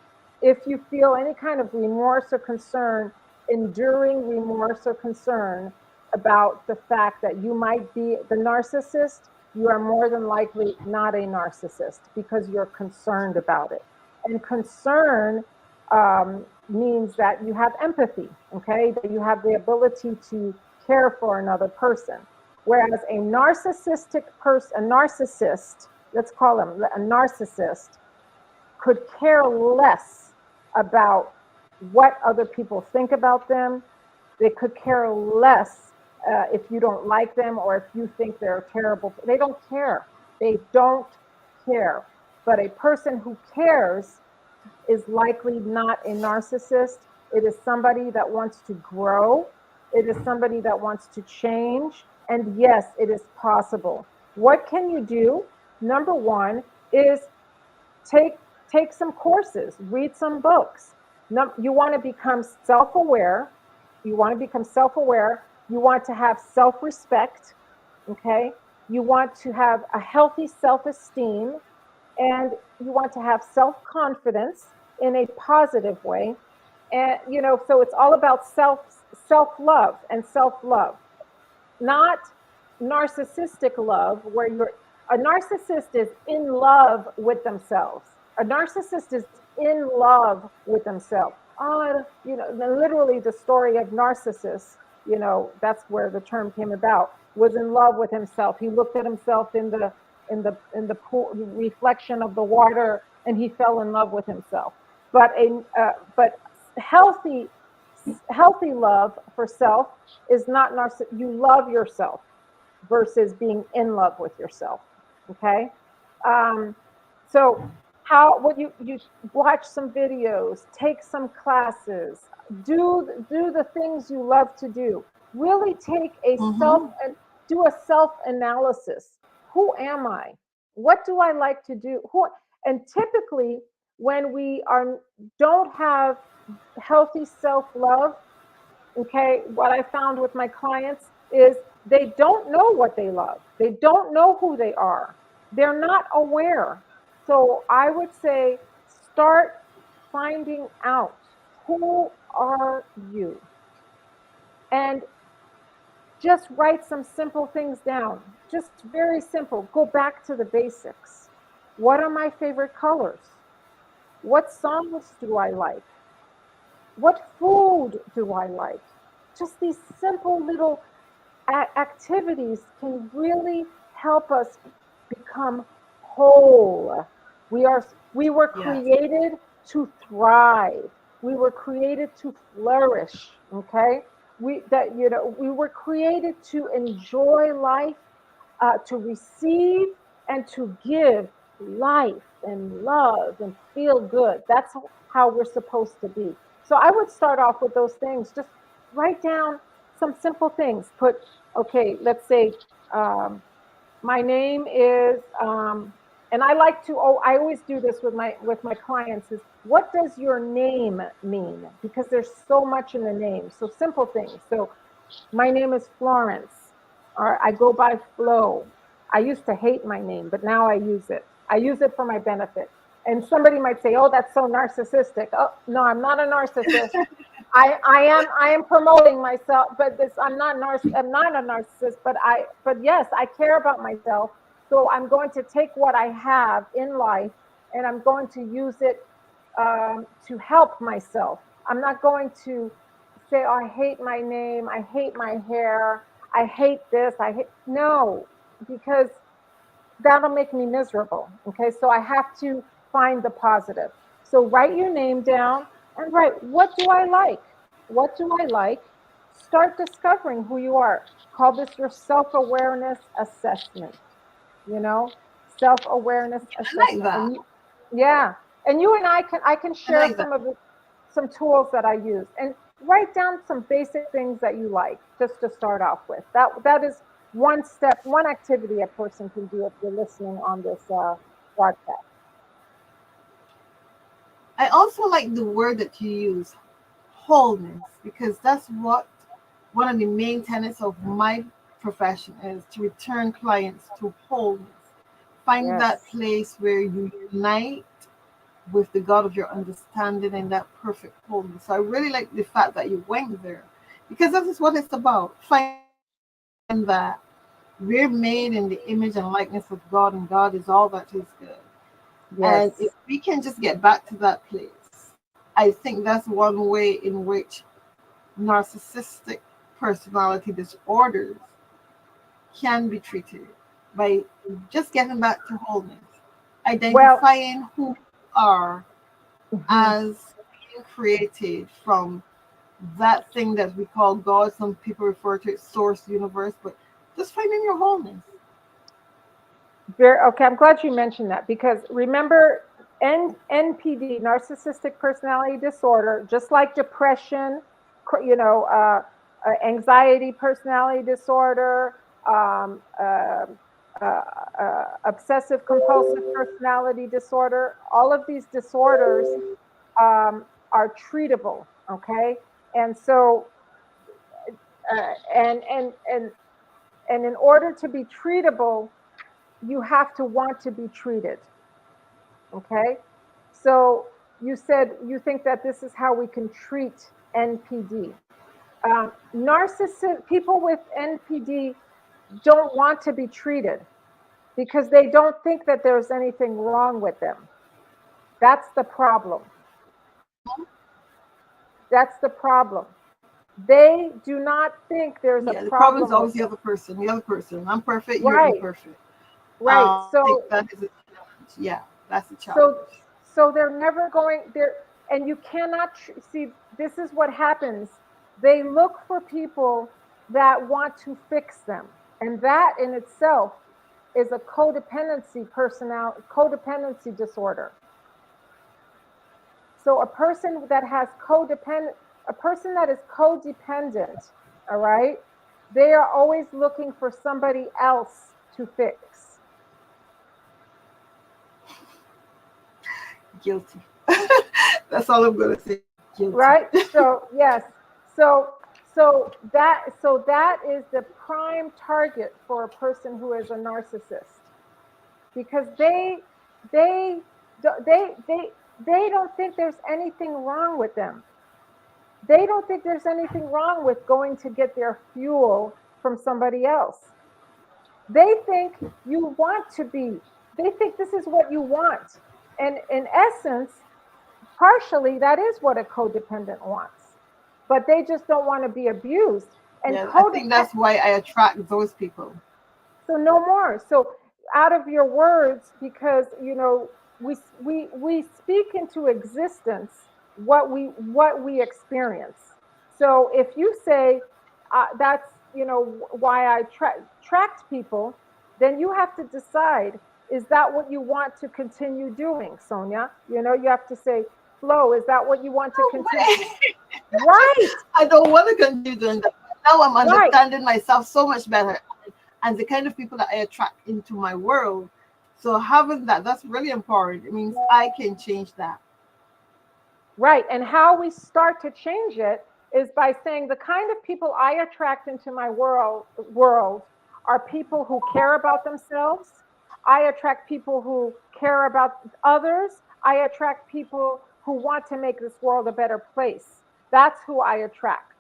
if you feel any kind of remorse or concern, enduring remorse or concern about the fact that you might be the narcissist, you are more than likely not a narcissist because you're concerned about it. And concern means that you have empathy, okay, that you have the ability to care for another person. Whereas a narcissistic person, a narcissist, let's call him a narcissist, could care less about what other people think about them. They could care less if you don't like them or if you think they're terrible. They don't care. They don't care. But a person who cares is likely not a narcissist. It is somebody that wants to grow. It is somebody that wants to change. And yes, it is possible. What can you do? Number one is take take some courses, read some books. You want to become self-aware. You want to become self-aware. You want to have self-respect, okay? You want to have a healthy self-esteem, and you want to have self-confidence in a positive way. And so it's all about self-love and self-love, not narcissistic love where you're a narcissist is in love with themselves. A narcissist is in love with themselves. Oh, literally the story of Narcissus, that's where the term came about, was in love with himself. He looked at himself in the pool reflection of the water, and he fell in love with himself. But healthy healthy love for self is not you love yourself versus being in love with yourself. Okay. um, so what you watch some videos, take some classes, do the things you love to do. Really take a Mm-hmm. do a self analysis. Who am I? What do I like to do? And typically when we are don't have healthy self love, okay, what I found with my clients is they don't know what they love. They don't know who they are. They're not aware. So I would say start finding out, who are you? And just write some simple things down. Just very simple. Go back to the basics. What are my favorite colors? What songs do I like? What food do I like? Just these simple little activities can really help us become whole. We were Yes. created to thrive. We were created to flourish. Okay, we were created to enjoy life, to receive and to give life and love and feel good. That's how we're supposed to be. So I would start off with those things. Just write down some simple things. Okay, let's say um, my name is, and I like to, I always do this with my clients is, what does your name mean? Because there's so much in the name. So simple things. So my name is Florence, or I go by Flo. I used to hate my name, but now I use it. I use it for my benefit. And somebody might say, "Oh, that's so narcissistic." Oh, no, I'm not a narcissist. I am promoting myself, but I'm not a narcissist, but yes, I care about myself. So I'm going to take what I have in life and I'm going to use it to help myself. I'm not going to say, "Oh, I hate my name, I hate my hair, I hate this, I hate." No, because that'll make me miserable. Okay, so I have to find the positive. So write your name down and write, what do I like? What do I like? Start discovering who you are. Call this your self awareness assessment. You know, self awareness I like assessment. that. Yeah, and you and I can I share like that. some tools that I use, and write down some basic things that you like just to start off with. That is one step, one activity a person can do if you're listening on this broadcast. I also like the word that you use, wholeness, because that's what one of the main tenets of my profession is, to return clients to wholeness. Find that Yes. place where you unite with the God of your understanding and that perfect wholeness. So I really like the fact that you went there, because that is what it's about. Find that we're made in the image and likeness of God, and God is all that is good. And if Yes. we can just get back to that place, I think that's one way in which narcissistic personality disorders can be treated, by just getting back to wholeness, Well, identifying who you are mhm. as being created from that thing that we call God. Some people refer to it source, universe, but just finding your wholeness. Okay, I'm glad you mentioned that because remember, NPD, narcissistic personality disorder, just like depression, anxiety personality disorder, um, obsessive compulsive personality disorder. All of these disorders are treatable. Okay, and so uh, and and and and in order to be treatable, you have to want to be treated. Okay, so you said you think that this is how we can treat NPD. Narcissist people with NPD don't want to be treated because they don't think that there's anything wrong with them. That's the problem. That's the problem. They do not think there's a Yeah, the problem is problem with always the them. other person. The other person. I'm perfect. You're Right, imperfect. right. I think that is a challenge. Yeah, that's a challenge. So so they're never going there, and you cannot see, this is what happens. They look for people that want to fix them, and that in itself is a codependency disorder. So a person that has codependent a person that is codependent, all right, they are always looking for somebody else to fix. Guilty. That's all I'm gonna say. Guilty. Right, so yes, so that is the prime target for a person who is a narcissist, because they they they they don't think there's anything wrong with them. They don't think there's anything wrong with going to get their fuel from somebody else. They think you want to be, they think this is what you want, and in essence, partially that is what a codependent wants, but they just don't want to be abused. And Yeah, I think codependent, that's why I attract those people. so no more. So out of your words, because we speak into existence what we experience. So if you say that's why I tracked people, then you have to decide, is that what you want to continue doing, Sonia? You have to say, Flo, is that what you want to No continue? way. Right, I don't want to continue doing that. Now I'm right. understanding myself so much better and the kind of people that I attract into my world. So having that's really important. It means I can change that. Right. And how we start to change it is by saying the kind of people I attract into my world are people who care about themselves. I attract people who care about others. I attract people who want to make this world a better place. That's who I attract.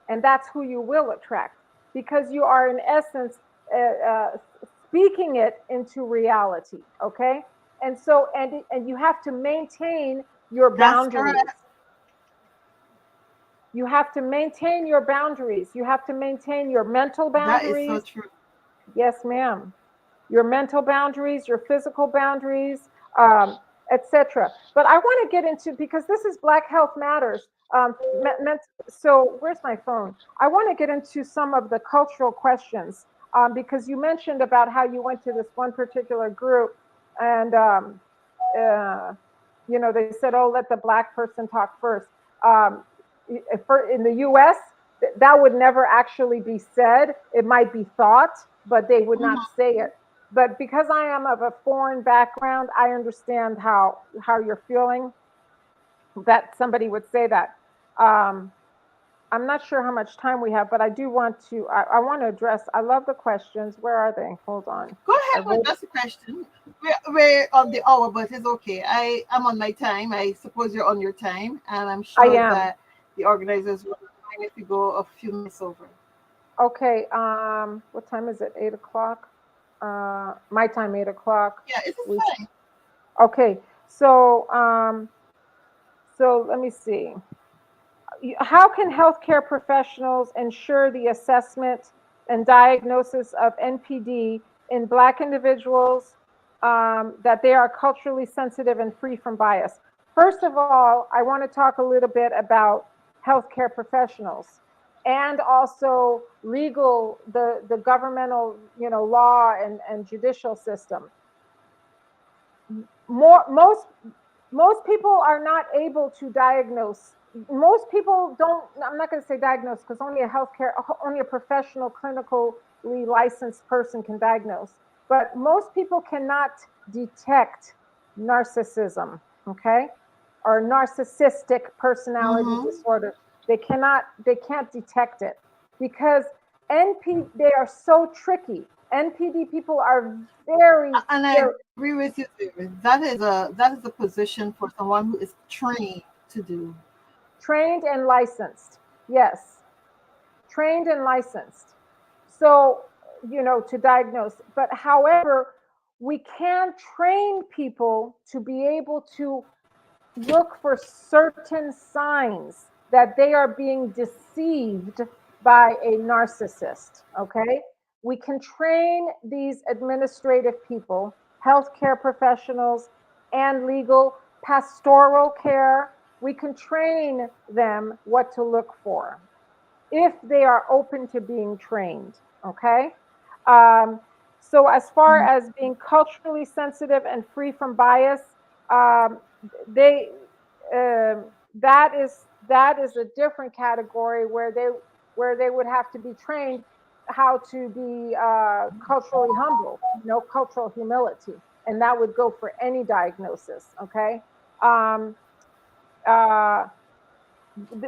And that's who you will attract, because you are, in essence, speaking it into reality. Okay. And you have to maintain your That's boundaries. correct. You have to maintain your boundaries. You have to maintain your mental That is so boundaries. true. Yes, ma'am. Your mental boundaries, your physical boundaries, um, etc. But I want to get into, because this is Black Health Matters. So where's my phone? I want to get into some of the cultural questions, because you mentioned about how you went to this one particular group, and uh, they said, "Oh, let the Black person talk first." Um, in the U.S., that would never actually be said. It might be thought, but they would not Mhm. say it. But because I am of a foreign background, I understand how you're feeling, that somebody would say that. Um, I'm not sure how much time we have, but I do want to. I want to address. I love the questions. Where are they? Hold on. Go I ahead with wrote. that's the question. We're on the hour, but it's okay. I am on my time. I suppose you're on your time, and I'm I sure am. that the organizers will mind if we go a few minutes over. Okay. What time is it? 8 o'clock. My time, 8 o'clock. Yeah, it's We. fine. Okay. So let me see. How can healthcare professionals ensure the assessment and diagnosis of NPD in Black individuals, that they are culturally sensitive and free from bias? First of all, I want to talk a little bit about healthcare professionals, and also the governmental, law and judicial system. More most people are not able to diagnose. Most people don't, I'm not going to say diagnose, because only a professional clinical licensed person can diagnose. But most people cannot detect narcissism, okay? Or narcissistic personality Mm-hmm. disorder. They can't detect it because they are so tricky. NPD people are very, And I very agree with you there. That is a position for someone who is trained to do. trained and licensed. Yes, trained and licensed. So, to diagnose. But however, we can train people to be able to look for certain signs that they are being deceived by a narcissist. Okay. We can train these administrative people, healthcare professionals, and legal pastoral care. We can train them what to look for if they are open to being trained. Okay. Um, so, as far Mhm. as being culturally sensitive and free from bias, um, they that is a different category where they would have to be trained how to be culturally humble, cultural humility, and that would go for any diagnosis. Okay. Um, uh,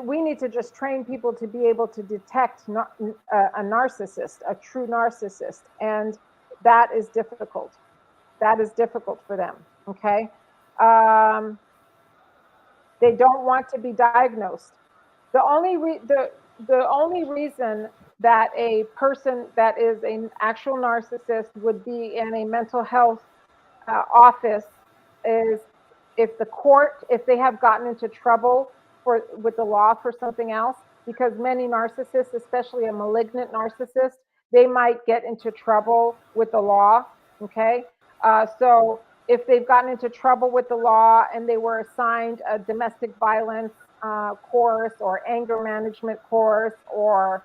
we need to just train people to be able to detect a narcissist, a true narcissist, and that is difficult. That is difficult for them. Okay. Um, they don't want to be diagnosed. The only reason that a person that is an actual narcissist would be in a mental health office is if they have gotten into trouble with the law for something else, because many narcissists, especially a malignant narcissist, they might get into trouble with the law. Okay. So if they've gotten into trouble with the law and they were assigned a domestic violence course or anger management course, or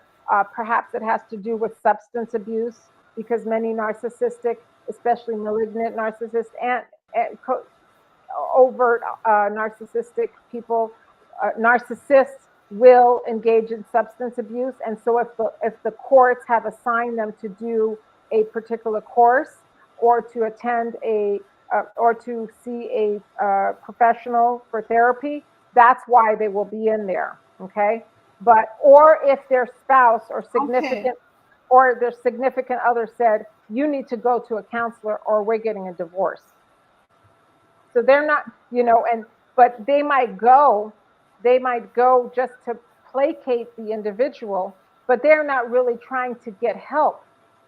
perhaps it has to do with substance abuse, because many narcissistic, especially malignant narcissists and overt narcissistic people, narcissists will engage in substance abuse. And so if the courts have assigned them to do a particular course, or to attend or to see a professional for therapy, that's why they will be in there. Okay. Or if their spouse Okay. or their significant other said, you need to go to a counselor or we're getting a divorce. So they're not, but they might go just to placate the individual, but they're not really trying to get help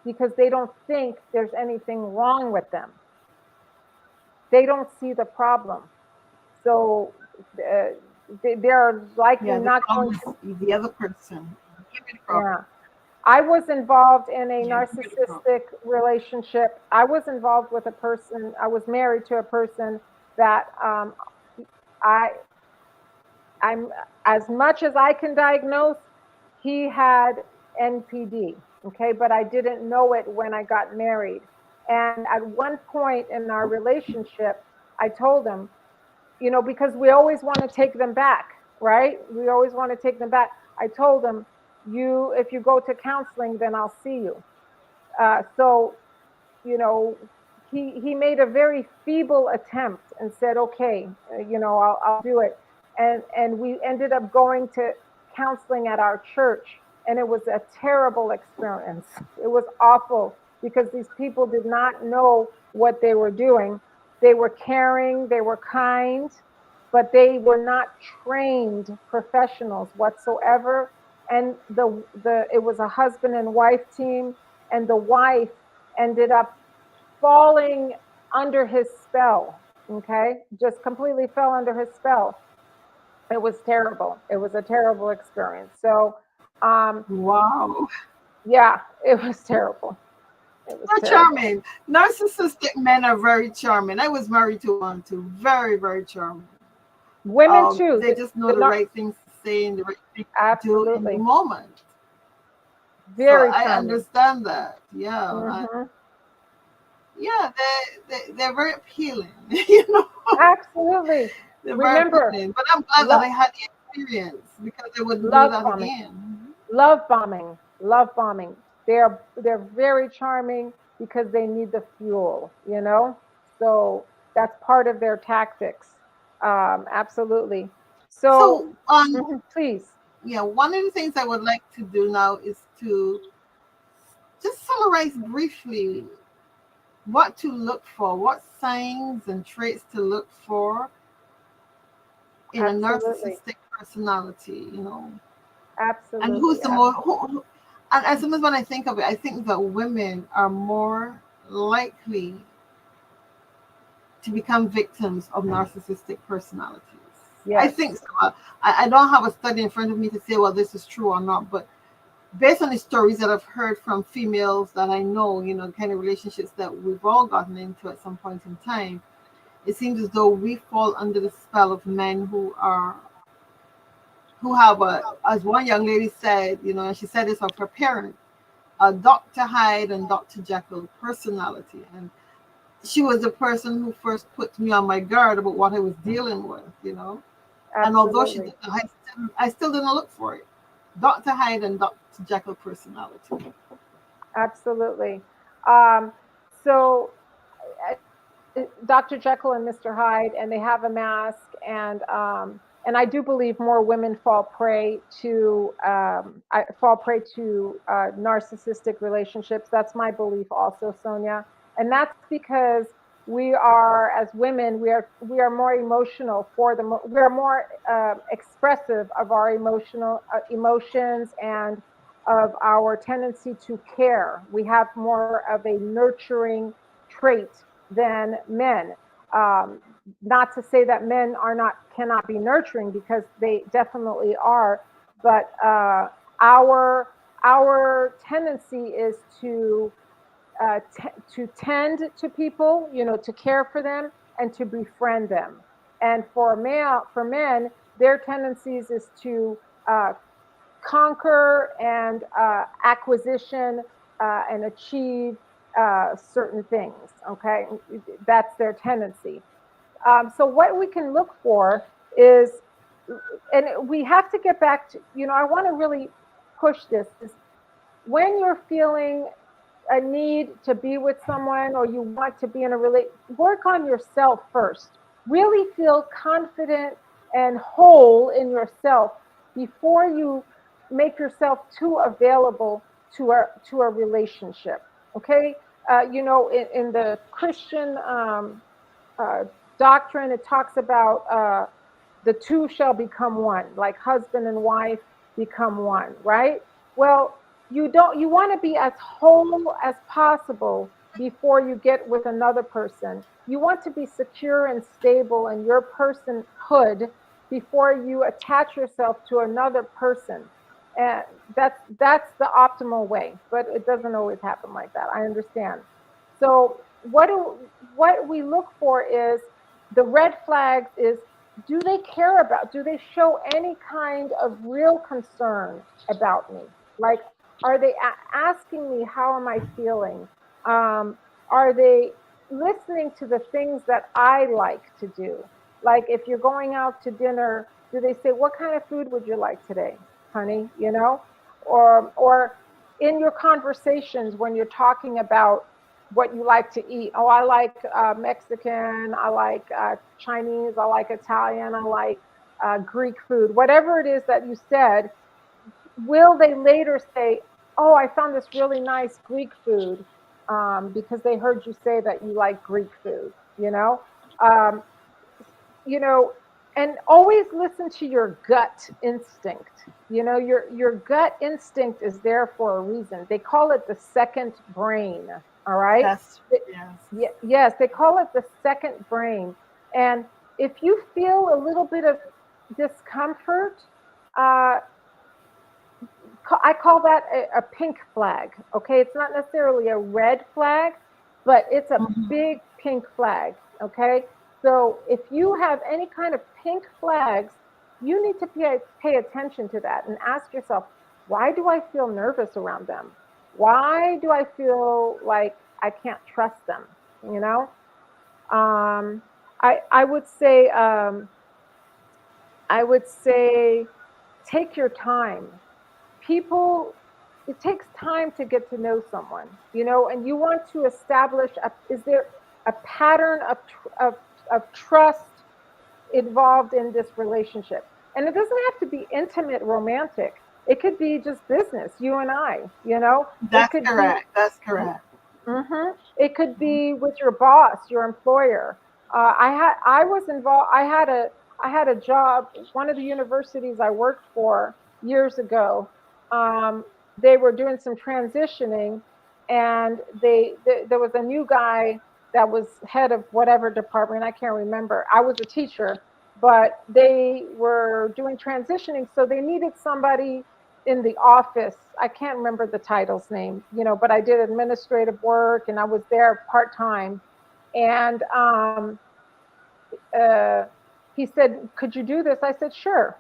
because they don't think there's anything wrong with them. They don't see the problem. So uh, they're likely Yeah, the not going problem to, is the other person. Give me the problem. yeah. I was involved in a Yeah, give me the problem. narcissistic relationship. I was involved with a person, I was married to a person that I I'm as much as I can diagnose, he had NPD. Okay, but I didn't know it when I got married. And at one point in our relationship, I told him, because we always want to take them back, right? We always want to take them back. I told him, if you go to counseling, then I'll see you. So, you know, he made a very feeble attempt and said, okay, I'll do it. And we ended up going to counseling at our church, and it was a terrible experience. It was awful because these people did not know what they were doing. They were caring, they were kind, but they were not trained professionals whatsoever. And it was a husband and wife team, and the wife ended up falling under his spell. Okay, just completely fell under his spell. It was terrible. It was a terrible experience. So, um, Wow. yeah, it was terrible. It was They're terrible. charming. Narcissistic men are very charming. I was married to one too. Very, very charming. Women too. They just know The the right things to say and the right thing to do in the absolutely moment. So very I charming. understand that. Yeah. Hmm. Yeah, they're very appealing. You know, Absolutely. they're very Remember, appealing. But I'm glad that love, I had the experience because I wouldn't do love that bombing, again. love bombing, love bombing. They're very charming because they need the fuel, you know? So that's part of their tactics. Absolutely. So, So, please. yeah, one of the things I would like to do now is to just summarize briefly what to look for, what signs and traits to look for in a Absolutely. narcissistic personality, and who's Absolutely. the more, and as soon as when I think of it, I think that women are more likely to become victims of narcissistic personalities. I Yes. think so. I don't have a study in front of me to say, well, this is true or not, but based on the stories that I've heard from females that I know, kind of relationships that we've all gotten into at some point in time, it seems as though we fall under the spell of men who have as one young lady said, and she said this of her parents, a Dr. Hyde and Dr. Jekyll personality. And she was the person who first put me on my guard about what I was dealing with. And although she Absolutely. did, I still didn't look for it. Dr. Hyde and Dr. Jekyll personality. Absolutely. Um, so Dr. Jekyll and Mr. Hyde, and they have a mask, and I do believe more women fall prey to narcissistic relationships. That's my belief, also, Sonia, and that's because we are, as women, we are more emotional we are more expressive of our emotions and of our tendency to care. We have more of a nurturing trait than men. Um, Not to say that men cannot be nurturing, because they definitely are, but our tendency is to tend to people, to care for them and to befriend them. And for men, their tendencies is to conquer and acquisition and achieve certain things. Okay, that's their tendency. So what we can look for is, and we have to get back to, I want to really push this, is when you're feeling a need to be with someone, or you want to be in a relate, work on yourself first. Really feel confident and whole in yourself before you make yourself too available to a relationship. Okay, in the Christian uh, doctrine, it talks about the two shall become one, like husband and wife become one, right? Well, you want to be as whole as possible before you get with another person. You want to be secure and stable in your personhood before you attach yourself to another person. And that's the optimal way, but it doesn't always happen like that. I understand. So what we look for is the red flags is, do they show any kind of real concern about me? Like, are they asking me, how am I feeling? Are they listening to the things that I like to do? Like, if you're going out to dinner, do they say, what kind of food would you like today, honey? Or in your conversations, when you're talking about what you like to eat. Oh, I like Mexican, I like Chinese, I like Italian, I like Greek food. Whatever it is that you said, will they later say, oh, I found this really nice Greek food, because they heard you say that you like Greek food, Um, you know, and always listen to your gut instinct. Your gut instinct is there for a reason. They call it the second brain. All right. That's yes. Yes, they call it the second brain. And if you feel a little bit of discomfort, uh, I call that a pink flag. Okay, it's not necessarily a red flag, but it's a Mhm. big pink flag. Okay, so if you have any kind of pink flags, you need to pay attention to that and ask yourself, why do I feel nervous around them? Why do I feel like I can't trust them? You know, um, I would say I would say take your time. People it takes time to get to know someone, and you want to establish is there a pattern of trust involved in this relationship? And it doesn't have to be intimate, romantic. It could be just business, you and I. It That's could be, correct. That's correct. it could be with your boss, your employer. I was involved. I had a job. One of the universities I worked for years ago. Um, they were doing some transitioning, and there was a new guy that was head of whatever department. I can't remember. I was a teacher, but they were doing transitioning, so they needed somebody in the office. I can't remember the title's name, but I did administrative work and I was there part time. And uh, he said, "Could you do this?" I said, "Sure."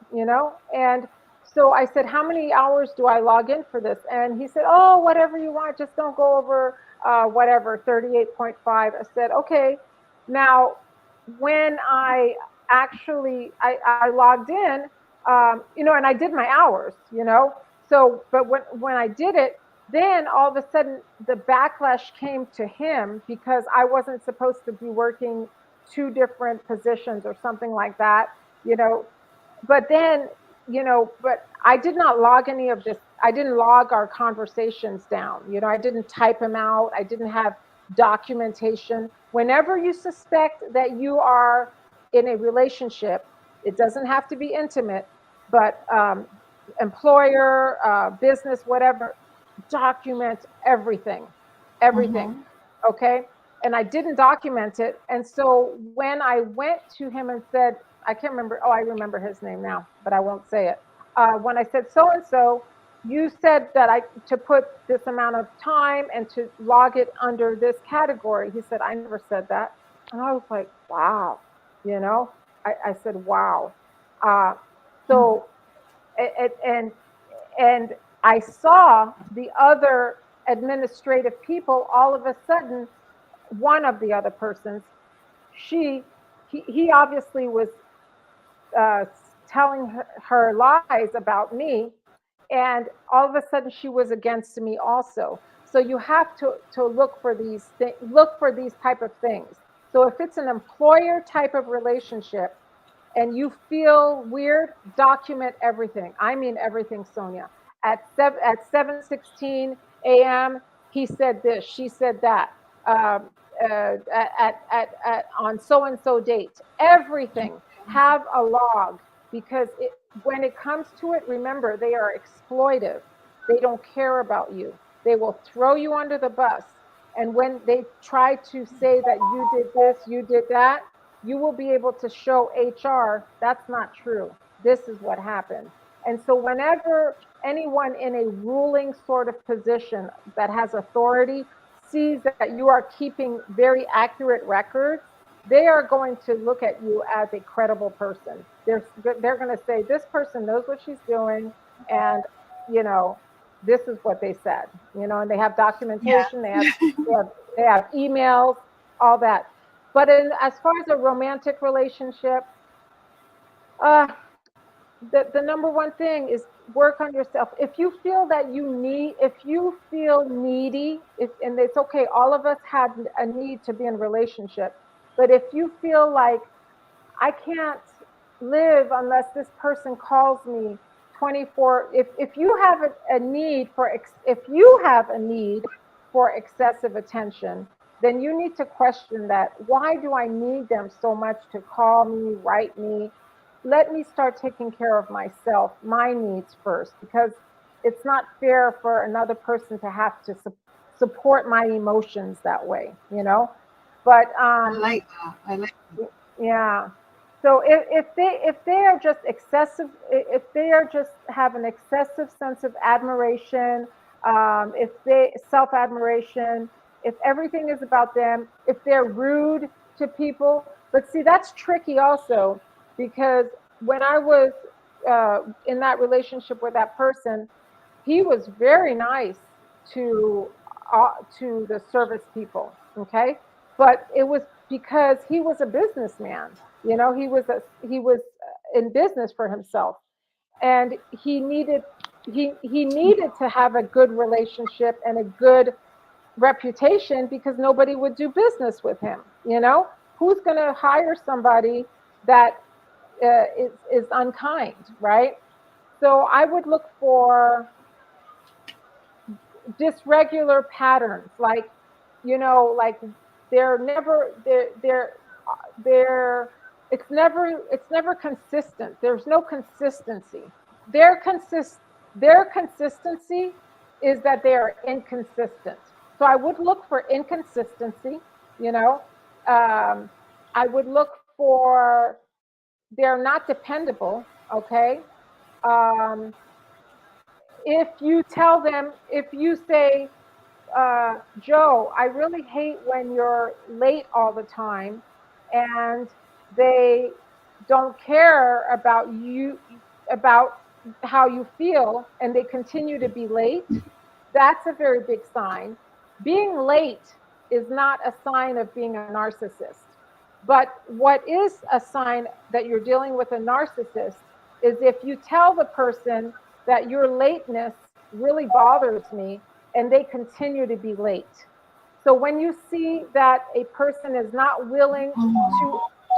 And so I said, "How many hours do I log in for this?" And he said, "Oh, whatever you want, just don't go over whatever 38.5." I said, "Okay." Now, when I logged in, and I did my hours. So, but when I did it, then all of a sudden the backlash came to him because I wasn't supposed to be working two different positions or something like that, you know. But then, but I did not log any of this. I didn't log our conversations down. I didn't type them out. I didn't have documentation. Whenever you suspect that you are in a relationship, it doesn't have to be intimate, but employer, business, whatever, document everything, everything. Mm-hmm. Okay. And I didn't document it. And so when I went to him and said, I can't remember, oh, I remember his name now, but I won't say it. When I said, so and so, you said that to put this amount of time and to log it under this category. He said, I never said that. And I was like, wow, I said, wow. Uh, so, and, and I saw the other administrative people all of a sudden, one of the other persons, he obviously was uh, telling her lies about me, and all of a sudden she was against me also. So you have to look for these type of things. So if it's an employer type of relationship and you feel weird, document everything. I mean everything, Sonia. At 7:16 a.m., he said this, she said that. Um, on so and so date, everything. Have a log, because when it comes to it, remember, they are exploitive. They don't care about you. They will throw you under the bus. And when they try to say that you did this, you did that, you will be able to show HR that's not true. This is what happened. And so whenever anyone in a ruling sort of position that has authority sees that you are keeping very accurate records, they are going to look at you as a credible person. They're going to say, this person knows what she's doing, and you know this is what they said. And they have Yeah. documentation, they have emails, all that. But as far as a romantic relationship, uh, the number one thing is work on yourself. If you feel needy, and it's okay, all of us had a need to be in a relationship. But if you feel like, I can't live unless this person calls me 24, if you have a need for if you have a need for excessive attention, then you need to question that. Why do I need them so much to call me, write me? Let me start taking care of myself, my needs first, because it's not fair for another person to have to support my emotions that way. But I like that. I like that. yeah. So if they are just excessive, if they are just have an excessive sense of admiration, if they self admiration, if everything is about them, if they're rude to people. But see, that's tricky also, because when I was in that relationship with that person, he was very nice to the service people. Okay, but it was because he was a businessman. He was in business for himself, and he needed he needed to have a good relationship and a good reputation because nobody would do business with him. You know, who's going to hire somebody that is unkind, right? So I would look for dysregular patterns, like, you know, like they're never they're it's never consistent. There's no consistency. Their consist their consistency is that they are inconsistent. So I would look for inconsistency, you know. Um, I would look for they're not dependable, okay? Um, if you tell them, if you say, Joe, I really hate when you're late all the time and they don't care about you, about how you feel, and they continue to be late, that's a very big sign. Being late is not a sign of being a narcissist. But what is a sign that you're dealing with a narcissist is if you tell the person that your lateness really bothers me and they continue to be late. So when you see that a person is not willing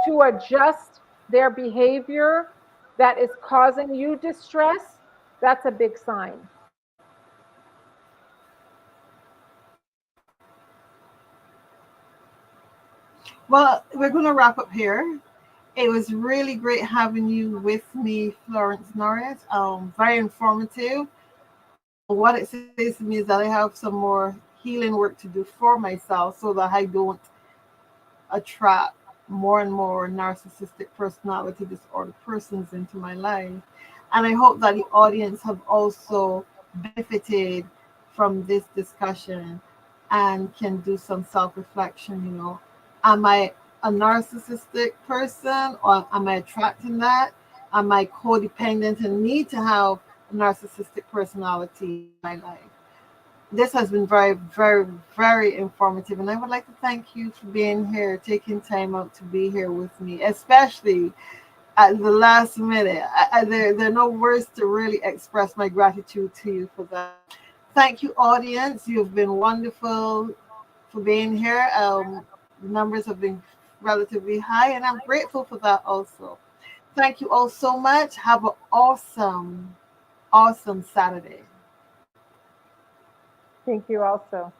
to adjust their behavior that is causing you distress, that's a big sign. Well, we're going to wrap up here. It was really great having you with me, Florence Norris. Very informative. What it says to me is that I have some more healing work to do for myself so that I don't attract more and more narcissistic personality disorder persons into my life. And I hope that the audience have also benefited from this discussion and can do some self-reflection, you know. Am I a narcissistic person or am I attracting that? Am I codependent and need to have a narcissistic personality in my life? This has been very, very, very informative. And I would like to thank you for being here, taking time out to be here with me, especially at the last minute. There are no words to really express my gratitude to you for that. Thank you, audience. You've been wonderful for being here. The numbers have been relatively high, and I'm grateful for that also. Thank you all so much. Have an awesome, awesome Saturday. Thank you also.